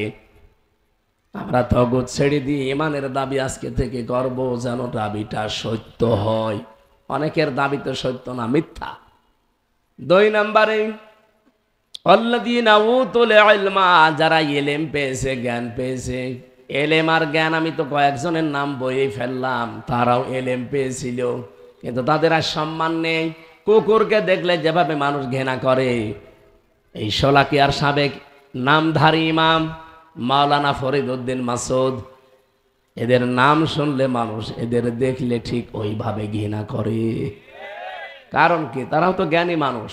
আমরা তগুত ছেড়ে দিয়ে ঈমানের দাবি আজকে থেকে করব, যেন দাবিটা সত্য হয়। অনেকের দাবি তো সত্য না, মিথ্যা। 2 নম্বরে আল্লাযীনা উতুল ইলমা, যারা ইলম পেয়েছে, জ্ঞান পেয়েছে। এলেম আর জ্ঞান আমি তো কয়েকজনের নাম বইয়ে ফেললাম, তারাও এলেম পেয়েছিল, কিন্তু তাদের আর সম্মান নেই। কুকুরকে দেখলে যেভাবে মানুষ ঘৃণা করে, এই শোলাকিয়ার সাবেক নামধারী ইমাম মাওলানা ফরিদ উদ্দিন মাসুদ, এদের নাম শুনলে মানুষ এদের দেখলে ঠিক ওইভাবে ঘৃণা করে। কারণ কি? তারাও তো জ্ঞানী মানুষ।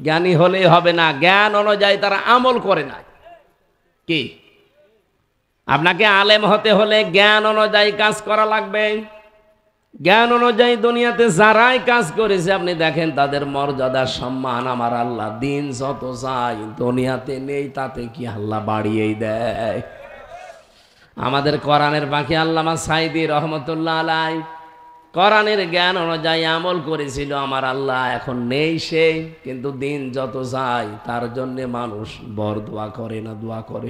জ্ঞানী হলেই হবে না, জ্ঞান অনুযায়ী তারা আমল করে না। কি? আপনাকে আলেম হতে হলে জ্ঞান অনুযায়ী কাজ করা লাগবে। জ্ঞান অনুযায়ী দুনিয়াতে যারাই কাজ করেছে আপনি দেখেন তাদের মর্যাদা, সম্মান আমার আল্লাহ দিন যত চাই দুনিয়াতে নেই, তাতে কি আল্লাহ বাড়িয়েই দেয়। আমাদের কোরআনের বাকি আল্লামা সাইদি রহমতুল্লাহ আলাই কোরআনের জ্ঞান অনুযায়ী আমল করেছিল, আমার আল্লাহ এখন নেই সে, কিন্তু দিন যত যায় তার জন্য মানুষ বর দোয়া করে না দোয়া করে?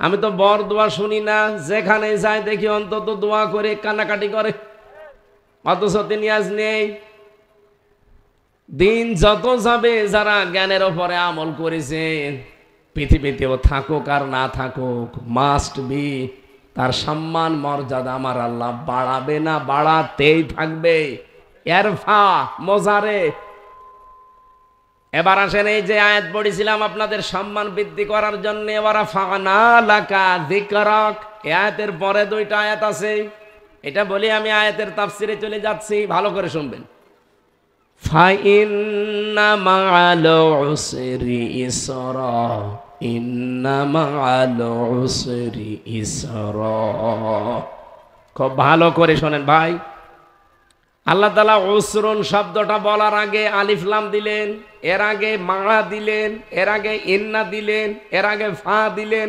আমি তো বর দোয়া শুনি না, যেখানে যায় দেখি অন্তত দোয়া করে, কান্নাকাটি করে, অথচ তিনি আজ নেই। দিন যত যাবে যারা জ্ঞানের ওপরে আমল করেছে, পৃথিবীতেও থাকুক আর না থাকুক, মাস্ট বি তার সম্মান মর্যাদা আমার আল্লাহ বাড়াবে না, বাড়াতেই থাকবে। এরফা মোজারে। এবার আসেন, এই যে আয়াত পড়েছিলাম আপনাদের সম্মান বৃদ্ধি করার জন্য, এবার ফানা লাকা যিকরাক, এই আয়াতের পরে 2টা আয়াত আছে। এটা বলি আমি আয়াতের তাফসিরে চলে যাচ্ছি, ভালো করে শুনবেন। ফাইন্না মাআল উসরি ইসরা, ইন্না মাআল উসরি ইসরা। খুব ভালো করে শোনেন ভাই। আল্লাহ তাআলা উসরুন শব্দটা বলার আগে আলিফ লাম দিলেন, এর আগে মা দিলেন, এর আগে ইন্না দিলেন, এর আগে ফা দিলেন।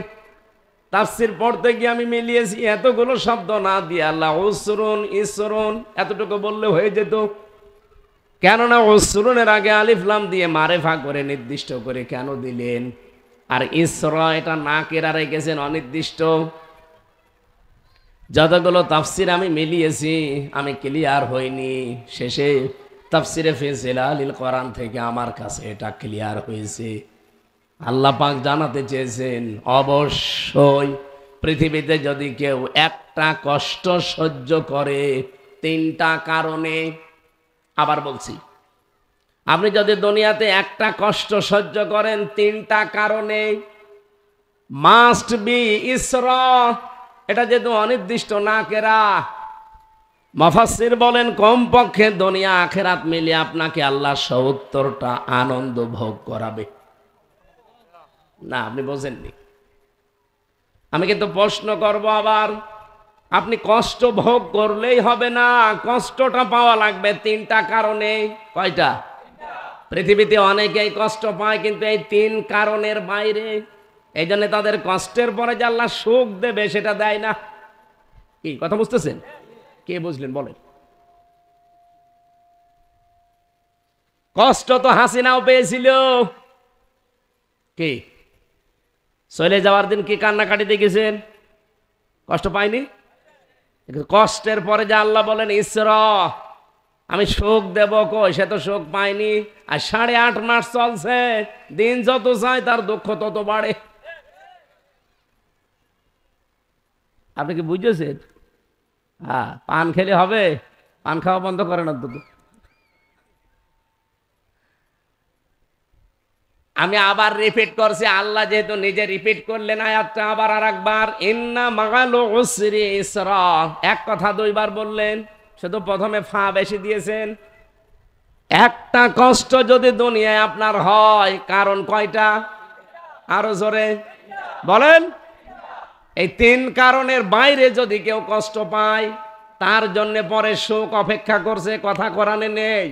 তাফসীর পড়তে গিয়ে আমি মিলিয়েছি, এতগুলো শব্দ না দিয়ে আল্লাহ উসরুন ইসরুন এতটুকু বললে হয়ে যেত। কেননা উসরুনের আগে আলিফ লাম দিয়ে মারেফা করে নির্দিষ্ট করে কেন দিলেন? আর ইসরা এটা না কেরা রেখেছেন অনির্দিষ্ট। যতগুলো তাফসীর আমি মিলিয়েছি আমি ক্লিয়ার হইনি, শেষে তাফসীরে ফি জিলালিল কোরআন থেকে আমার কাছে এটা ক্লিয়ার হয়েছে। আল্লাহ পাক জানাতে চেয়েছেন, অবশ্যই পৃথিবীতে যদি কেউ একটা কষ্ট সহ্য করে 3টা কারণে, আবার বলছি, আপনি যদি দুনিয়াতে একটা কষ্ট সহ্য করেন 3টা কারণে, মাস্ট বি ইসরা, এটা যেহেতু অনির্দিষ্ট না কেরা, মুফাসসির বলেন কমপক্ষে দুনিয়া আখিরাত মিলিয়ে আপনাকে আল্লাহ 70টা আনন্দ ভোগ করাবে। না, আপনি বোঝেননি। আমি কিন্তু প্রশ্ন করব আবার, আপনি কষ্ট ভোগ করলেই হবে না, কষ্টটা পাওয়া লাগবে 3টা কারণে। কয়টা? পৃথিবীতে অনেকেই কষ্ট পায় কিন্তু এই 3 কারণের বাইরে। এই জন্য তাদের কষ্টের পরে যে আল্লাহ সুখ দেবে সেটা দেয় না। কি কথা বুঝতেছেন? কে বুঝলেন বলেন? কষ্ট তো হাসিনাও পেয়েছিল। কি চলে যাওয়ার দিন কি কান্নাকাটি দেখেছেন? কষ্ট পায়নি? কষ্টের পরে যে আল্লাহ বলেন ইসরা, আমি সুখ দেব, কই সে তো সুখ পায়নি। আর 8.5 মাস চলছে, দিন যত যায় তার দুঃখ তত বাড়ে। আপনি কি বুঝেছেন? হ্যাঁ, পান খেলে হবে? পান খাওয়া বন্ধ করেন অন্তত। আমি আবার রিপিট করছি, আল্লাহ যেহেতু নিজে রিপিট করলেন আয়াতটা, আবার আরেকবার ইন্না মাগাল উসরি ইসরা, এক কথা 2 বার বললেন, শুধু প্রথমে ফা বেশি দিয়েছেন। একটা কষ্ট যদি দুনিয়ায় আপনার হয়, কারণ কয়টা? আরো জোরে বলেন। এই 3 কারণের বাইরে যদি কেউ কষ্ট পায়, তার জন্য পরে সুখ অপেক্ষা করছে, কথা কোরআনে নেই।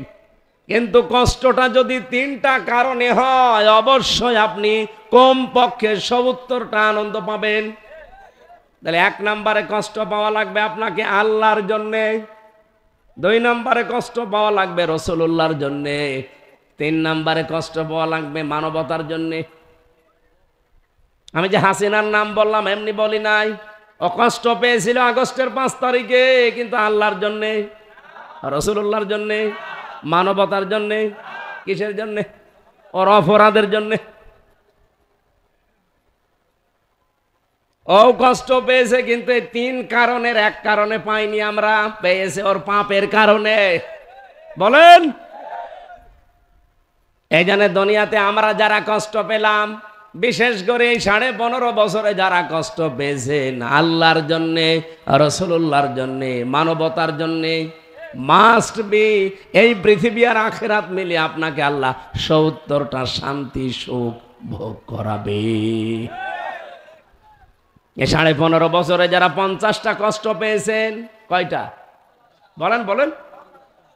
কিন্তু কষ্টটা যদি 3টা কারণে হয়, অবশ্যই আপনি কমপক্ষে 70টা আনন্দ পাবেন। তাহলে 1 নম্বরে কষ্ট পাওয়া লাগবে আপনাকে আল্লাহর জন্যে, 2 নম্বরে কষ্ট পাওয়া লাগবে রাসূলুল্লাহর জন্যে, 3 নম্বরে কষ্ট পাওয়া লাগবে মানবতার জন্যে। আমি যে হাসিনার নাম বললাম এমনি বলি নাই, ও কষ্ট পেয়েছিল আগস্টের 5 তারিখে, কিন্তু আল্লাহর জন্যে, রাসূলুল্লাহর জন্যে, মানবতার জন্যে। কিসের জন্যে? ওর অপরাধের জন্যে। ও কষ্ট পেয়েছে কিন্তু এই 3 কারণের 1 কারণে পাইনি আমরা, পেয়েছে ওর পাপের কারণে। বলেন। এই জন্য দুনিয়াতে আমরা যারা কষ্ট পেলাম, বিশেষ করে এই 15.5 বছরে যারা কষ্ট পেয়েছেন, আল্লাহর জন্যে, রাসূলুল্লাহর জন্যে, মানবতার জন্যে, মাস্ট বি এই পৃথিবী আর আখিরাত মিলে আপনাকে আল্লাহ 70টা শান্তি সুখ ভোগ করাবে। এই 15.5 বছরে যারা 50টা কষ্ট পেয়েছেন, কয়টা? বলেন বলেন।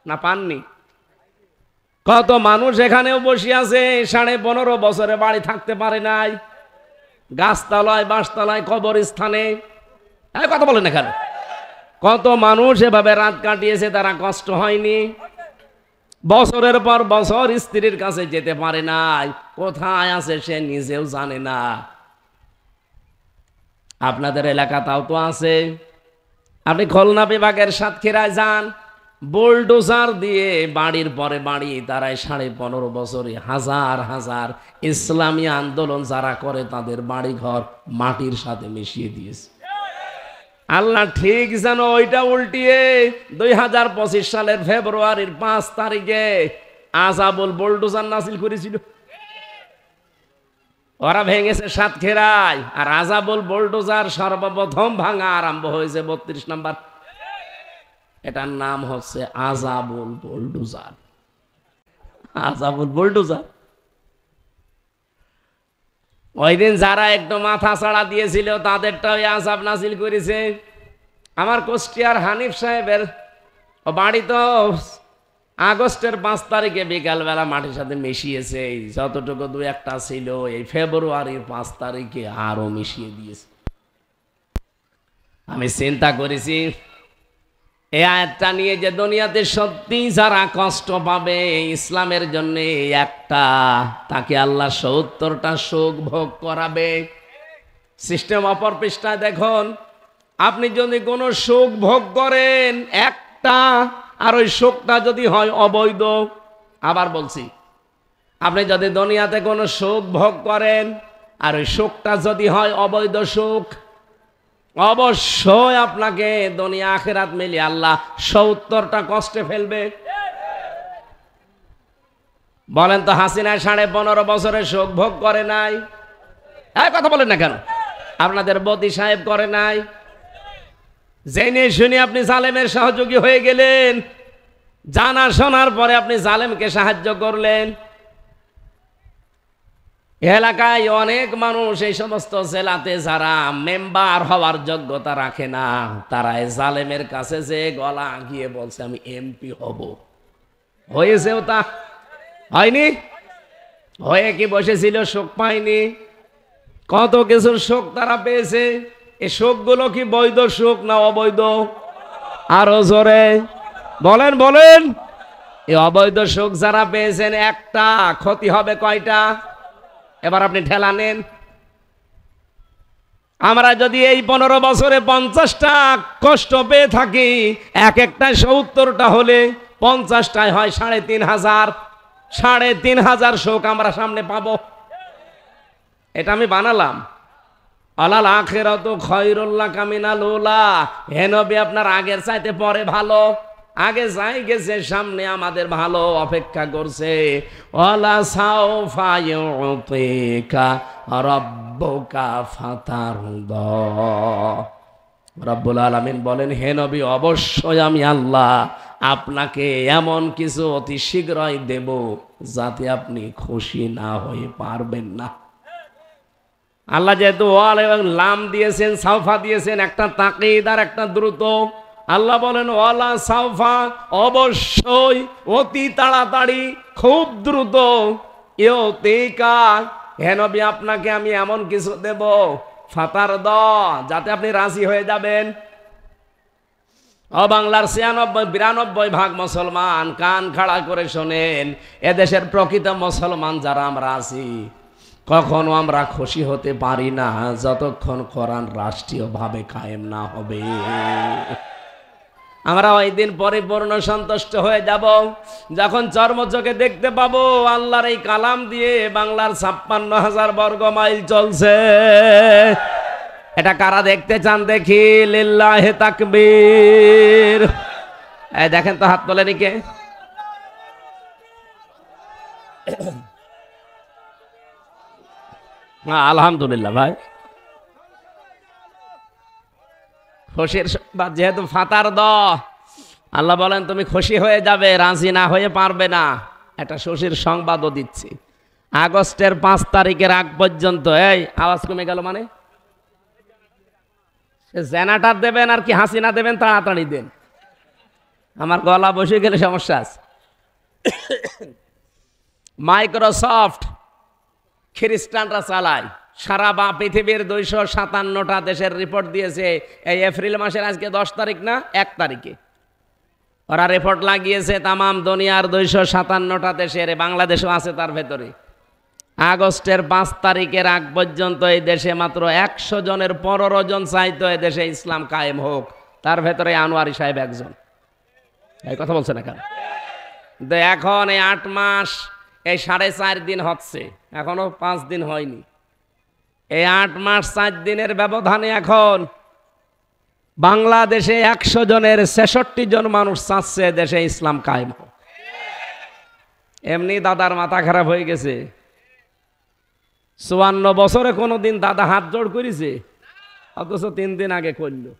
না পাননি? কত মানুষ এখানেও বসে আছে 15.5 বছরে বাড়ি থাকতে পারে নাই, গাছতলায়, বাঁশতলায়, কবরস্থানে। কথা বলেন এখানে। কত মানুষ এভাবে রাত কাটিয়েছে, তারা কষ্ট হয়নি। বছরের পর বছর স্ত্রীর কাছে যেতে পারে নাই, কোথায় আছে সে নিজেও জানে না। আপনাদের এলাকা তাও তো আছে। আপনি খুলনা বিভাগের সাতক্ষীরায় যান, বুলডোজার দিয়ে বাড়ির পরে বাড়ি তারাই 15.5 বছরে হাজার হাজার ইসলামী আন্দোলন যারা করে তাদের বাড়ি ঘর মাটির সাথে মিশিয়ে দিয়েছে। আল্লাহ ঠিক যেন ওইটা উল্টিয়ে 2025 সালের ফেব্রুয়ারির 5 তারিখে আযাবুল বুলডোজার নাসিল করেছিল। ওরা ভেঙেছে সাতক্ষীরায়, আর আযাবুল বুলডোজার সর্বপ্রথম ভাঙা আরম্ভ হয়েছে 32 নম্বর। এটার নাম হচ্ছে আযাবুল বুলডোজার। আযাবুল বুলডোজার। ওই দিন যারা একটু মাথা ছাড়া দিয়েছিল তাদেরটাও আযাব নাজিল করেছে। আমার কুষ্টিয়ার হানিফ সাহেবের বাড়ি তো আগস্টের 5 তারিখে বিকালবেলা মাটির সাথে মিশিয়েছে। যতটুকু 2-1টা ছিল এই ফেব্রুয়ারির 5 তারিখে আরো মিশিয়ে দিয়েছে। আমি চিন্তা করেছি এই আয়াতটা নিয়ে যে দুনিয়াতে সত্যি যারা কষ্ট পাবে ইসলামের জন্য একটা, তাকে আল্লাহ 70টা সুখ ভোগ করাবে। সিস্টেম অপর পৃষ্ঠায় দেখুন, আপনি যদি কোনো সুখ ভোগ করেন একটা, আর ওই সুখটা যদি হয় অবৈধ, আবার বলছি, আপনি যদি দুনিয়াতে কোনো সুখ ভোগ করেন আর ওই সুখটা যদি হয় অবৈধ সুখ, অবশ্যই আপনাকে দুনিয়া আখিরাত মিলিয়ে আল্লাহ 70টা কষ্টে ফেলবে। বলেন তো হাসিনা 15.5 বছরের শোক ভোগ করে নাই? কথা বলেন না কেন? আপনাদের বদি সাহেব করে নাই? জেনে শুনে আপনি জালেমের সহযোগী হয়ে গেলেন, জানা শোনার পরে আপনি জালেমকে সাহায্য করলেন। এলাকায় অনেক মানুষ এই সমস্ত জেলাতে যারা মেম্বার হওয়ার যোগ্যতা রাখে না, তারা এই জালেমের কাছে যে গলা গিয়ে বলছে আমি এমপি হব। হয়েছেও তা? হয়নি? হয়ে কি বসেছিল? শোক পায়নি? কত কিছুর শোক তারা পেয়েছে। এই শোকগুলো কি বৈধ শোক না অবৈধ? আরো জোরে বলেন বলেন। এই অবৈধ শোক যারা পেয়েছেন, একটা ক্ষতি হবে কয়টা? এবার আপনি ঠেলা নেন। আমরা যদি এই 15 বছরে 50টা কষ্ট পেয়ে থাকি, এক একটা 70টা হলে 50টায় হয় 3,500। 3,500 শোক আমরা সামনে পাবো। এটা আমি বানালাম। আলাল আখিরাতু খায়রুল লাকা মিনাল উলা। হে নবী, আপনার আগের চাইতে পরে ভালো। আগে যাই গেছে, সামনে আমাদের ভালো অপেক্ষা করছে। ওয়ালা সাউফা ইউতিকা রাব্বুকা ফাতারদা। রব্বুল আলামিন বলেন, হে নবী, অবশ্যই আমি আল্লাহ আপনাকে এমন কিছু অতি শীঘ্রই দেব যাতে আপনি খুশি না হয়ে পারবেন না। আল্লাহ যেহেতু ওয়াল এবং লাম দিয়েছেন, সাউফা দিয়েছেন, একটা তাকিদ আর একটা দ্রুত। আল্লাহ বলেন ওয়ালা সাউফা, অবশ্যই, অতি তাড়াতাড়ি, খুব দ্রুত। ইউতিকা, হে নবী, আপনাকে আমি এমন কিছু দেব, ফাতার দ, যাতে আপনি রাজি হয়ে যাবেন। বাংলার 92-93% মুসলমান কান খাড়া করে শোনেন। এদেশের প্রকৃত মুসলমান যারা আমরা আছি, কখনো আমরা খুশি হতে পারি না যতক্ষণ কোরআন রাষ্ট্রীয়ভাবে কায়েম না হবে। আমরা ওই দিন পরিপূর্ণ সন্তুষ্ট হয়ে যাব যখন চর্মচোখে দেখতে পাবো আল্লাহর এই কালাম দিয়ে বাংলার 56,000 বর্গ মাইল চলছে। এটা কারা দেখতে চান দেখি? লিল্লাহে তাকবীর। এই দেখেন তো, হাত তোলেনি কে? আলহামদুলিল্লাহ ভাই। খুশির সংবাদ যেহেতু ফাতার দ, আল্লাহ বলেন তুমি খুশি হয়ে যাবে, রাজি না হয়ে পারবে না। একটা খুশির সংবাদও দিচ্ছি। আগস্টের 5 তারিখের আগ পর্যন্ত, এই আওয়াজ কমে গেল মানে, জেনারেটর দেবেন আর কি হাসিনা দেবেন, তাড়াতাড়ি দেন। আমার গলা বসে গেলে সমস্যা আছে। মাইক্রোসফট খ্রিস্টানরা চালায়, সারা পৃথিবীর 257টা দেশের রিপোর্ট দিয়েছে। এই এপ্রিল মাসের আজকে 10 তারিখ না, 1 তারিখে ওরা রিপোর্ট লাগিয়েছে তামাম দুনিয়ার 257টা দেশের, বাংলাদেশও আছে তার ভেতরে। আগস্টের 5 তারিখের আগ পর্যন্ত এই দেশে মাত্র 100 জনের 15 জন চাইতো এ দেশে ইসলাম কায়েম হোক, তার ভেতরে আনোয়ারি সাহেব একজন। এই কথা বলছে না কেন? এখন এই 8 মাস, এই 4.5 দিন হচ্ছে, এখনো 5 দিন হয়নি। এই 8 মাস 4 দিনের ব্যবধানে এখন বাংলাদেশে 100 জনের 66 জন মানুষ চাচ্ছে দেশে ইসলাম কায়েম হোক। এমনি দাদার মাথা খারাপ হয়ে গেছে। 54 বছরে কোনোদিন দাদা হাত জোড় করেছে? অথচ 3 দিন আগে করলো।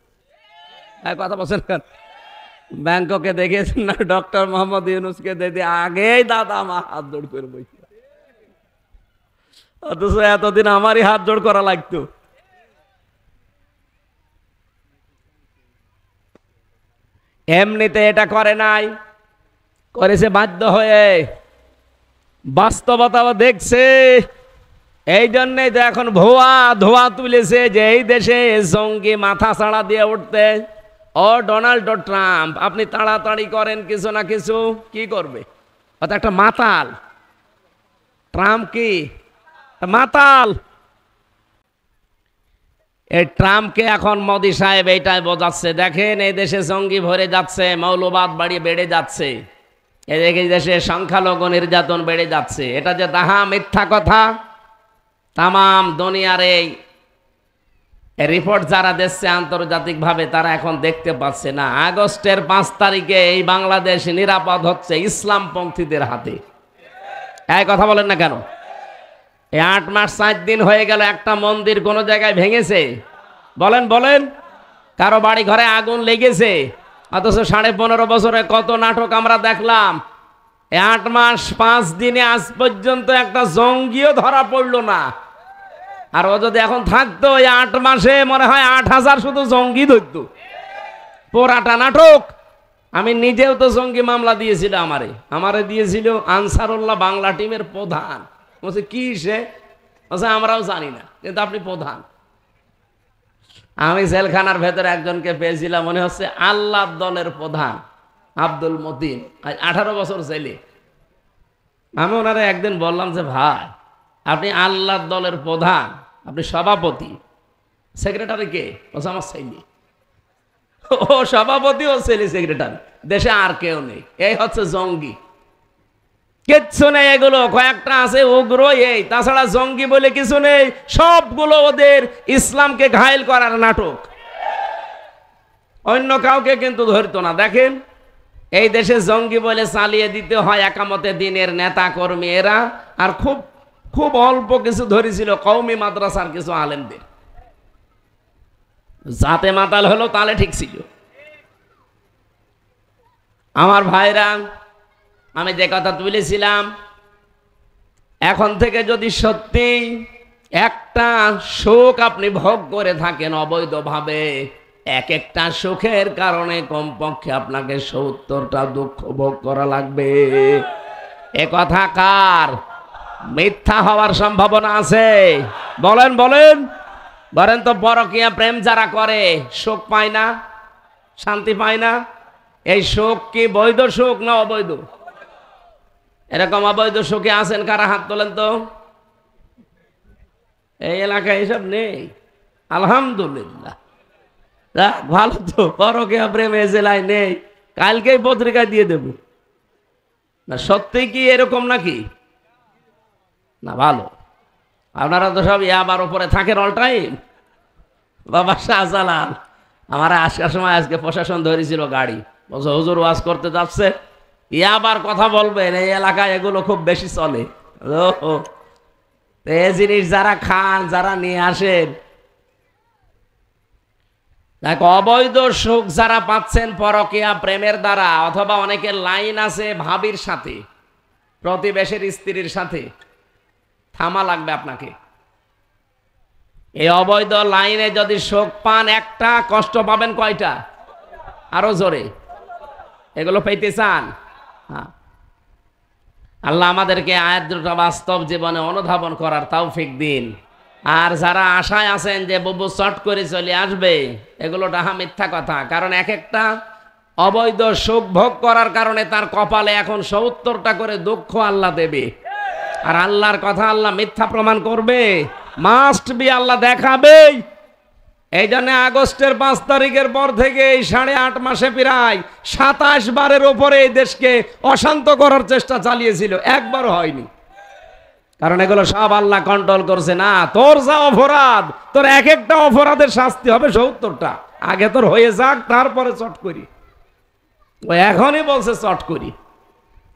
কথা বলছেন কেন? ব্যাংককে দেখেছেন না, ডক্টর মোহাম্মদ ইউনূসকে দেখে আগেই দাদা আমার হাত জোড় করে বসে, অথচ এতদিন আমারই হাত জোড় করা লাগতো। এমনিতে এটা করে নাই, করেছে বাধ্য হয়ে, বাস্তবতা দেখছে। এই জন্যই তো এখন ধোয়া তুলেছে যে এই দেশে জঙ্গি মাথা ছাড়া দিয়ে উঠতে। ও ডোনাল্ড ট্রাম্প, আপনি তাড়াতাড়ি করেন কিছু না কিছু, কি করবে? অর্থাৎ একটা মাতাল। ট্রাম্প কি মাতাল? এই ট্রাম্পকে এখন মোদি সাহেব এইটাই বোঝাচ্ছে, দেখেন এই দেশে জঙ্গি ভরে যাচ্ছে, মৌলবাদ বেড়ে যাচ্ছে, এই দেশে সংখ্যালঘু নির্যাতন বেড়ে যাচ্ছে। এটা যে দাহা মিথ্যা কথা, তামাম দুনিয়ার এই রিপোর্ট যারা দিচ্ছে আন্তর্জাতিকভাবে, তারা এখন দেখতে পাচ্ছে না আগস্টের 5 তারিখে এই বাংলাদেশ নিরাপদ হচ্ছে ইসলামপন্থীদের হাতে। এই কথা বলেন না কেন? এই 8 মাস 4 দিন হয়ে গেল, একটা মন্দির কোন জায়গায় ভেঙেছে? বলেন বলেন। কারো বাড়ি ঘরে আগুন লেগেছে? অথচ 15.5 বছরে কত নাটক আমরা দেখলাম। 8 মাস 5 দিনে আজ পর্যন্ত একটা জঙ্গিও ধরা পড়লো না। আর ও যদি এখন থাকতো, এই 8 মাসে মনে হয় 8,000 শুধু জঙ্গি ধরতো। পোড়াটা নাটক। আমি নিজেও তো জঙ্গি মামলা দিয়েছিলাম, আমারে দিয়েছিল আনসারুল্লাহ বাংলা টিমের প্রধান। বলছে কি সে? বলছে আমরাও জানি না, কিন্তু আপনি প্রধান। আমি জেলখানার ভেতরে একজনকে পেয়েছিলাম, মনে হচ্ছে আল্লাহ দলের প্রধান আব্দুল মতিন, 18 বছর জেলে। আমি ওনারা একদিন বললাম যে ভাই, আপনি আল্লাহ দলের প্রধান, আপনি সভাপতি, সেক্রেটারি কে? বলছে আমার ছেলে। ও সভাপতি, ও ছেলে সেক্রেটারি, দেশে আর কেউ নেই। এই হচ্ছে জঙ্গি। কিচ্ছু নেই, এগুলো কয়েকটা আছে উগ্র, এই তাছাড়া জঙ্গি বলে কিছু নেই। সবগুলো ওদের ইসলামকে ঘায়েল করার নাটক। অন্য কাউকে কিন্তু ধরতো না। দেখেন, এই দেশে জঙ্গি বলে চালিয়ে দিতে হয় একামতে দিনের নেতা কর্মী এরা। আর খুব খুব অল্প কিছু ধরেছিল কওমি মাদ্রাসার কিছু আলেমদের। যাতে মাতাল হলো তাহলে ঠিক ছিল। আমার ভাইরা, আমি যে কথা তুলেছিলাম, এখন থেকে যদি সত্যি একটা সুখ আপনি ভোগ করে থাকেন অবৈধভাবে, এক একটা সুখের কারণে কমপক্ষে আপনাকে 70টা দুঃখ ভোগ করা লাগবে। এ কথা কার? মিথ্যা হওয়ার সম্ভাবনা আছে? বলেন বলেন। বলেন তো, পরকীয়া প্রেম যারা করে সুখ পায় না, শান্তি পায় না? এই সুখ কি বৈধ সুখ না অবৈধ? এরকম অবৈধ সুখে আছেন কারা? হাত তোলেন তো। এই এলাকায় এসব নেই, আলহামদুলিল্লাহ। ভালো তো, পরকীয়া প্রেম এ জেলায় নেই। কালকেই পত্রিকায় দিয়ে দেব। না সত্যি কি এরকম নাকি? না ভালো। আপনারা তো সব ইয়াবার উপরে থাকেন অল টাইম। বাবা শাহজালাল আমার আসার সময় আজকে প্রশাসন ধরেছিল গাড়ি, বলছে হুজুর ওয়াজ করতে যাচ্ছে, ইয়াবার কথা বলবেন, এই এলাকায় এগুলো খুব বেশি চলে। এই জিনিস যারা খান, যারা নিয়ে আসেন, দেখো অবৈধ সুখ যারা পাচ্ছেন পরকীয়া প্রেমের দ্বারা, অথবা অনেকের লাইন আছে ভাবির সাথে, প্রতিবেশের স্ত্রীর সাথে, থামা লাগবে আপনাকে। এই অবৈধ লাইনে যদি সুখ পান একটা, কষ্ট পাবেন কয়টা? আরো জোরে। এগুলো পেতে চান? হ্যাঁ, আল্লাহ আমাদেরকে আয়াত দুটো বাস্তব জীবনে অনুধাবন করার তৌফিক দিন। আর যারা আশায় আছেন যে বুবু চট করে চলে আসবে, এগুলো ডাহা মিথ্যা কথা। কারণ এক একটা অবৈধ সুখ ভোগ করার কারণে তার কপালে এখন 70টা করে দুঃখ আল্লাহ দেবে। আর আল্লাহর কথা আল্লাহ মিথ্যা প্রমাণ করবে? মাস্ট বি, আল্লাহ দেখাবেই। এই জন্য আগস্টের 5 তারিখের পর থেকে এই 8.5 মাসে প্রায় 27 বারের ওপরে এই দেশকে অশান্ত করার চেষ্টা চালিয়েছিল, একবারও হয়নি। কারণ এগুলো সব আল্লাহ কন্ট্রোল করছে। না, তোর যা অপরাধ, তোর এক একটা অপরাধের শাস্তি হবে 70টা। আগে তোর হয়ে যাক, তারপরে চট করি। ও এখনই বলছে চট করি।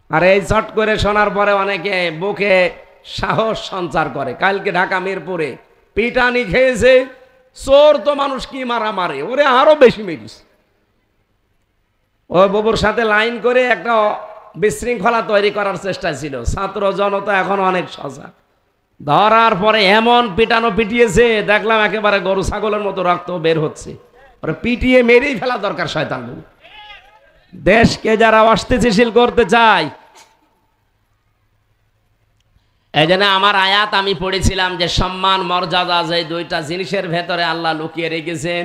আর এই চট করে শোনার পরে অনেকে বুকে সাহস সঞ্চার করে। কালকে ঢাকা মিরপুরে পিটানি খেয়েছে। চোর তো মানুষ কি মারা মারে, ওরে আরো বেশি মেরিস। ওই বুবুর সাথে লাইন করে একটা বিশৃঙ্খলা তৈরি করার চেষ্টা ছিল। ছাত্র জনতা এখন অনেক সজাগ। ধরার পরে এমন পিটানো পিটিয়েছে, দেখলাম একেবারে গরু ছাগলের মতো রক্ত বের হচ্ছে। ওরা পিটিয়ে মেরেই ফেলা দরকার শয়তান। দেশকে যারা অস্থিতিশীল করতে চায়, এই জন্য আমার আয়াত আমি পড়েছিলাম যে সম্মান মর্যাদা যে দুইটা জিনিসের ভেতরে আল্লাহ লুকিয়ে রেখেছেন,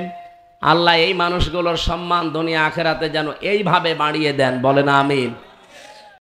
আল্লাহ এই মানুষগুলোর সম্মান দুনিয়া আখেরাতে যেন এইভাবে বাড়িয়ে দেন। বলেন আমিন।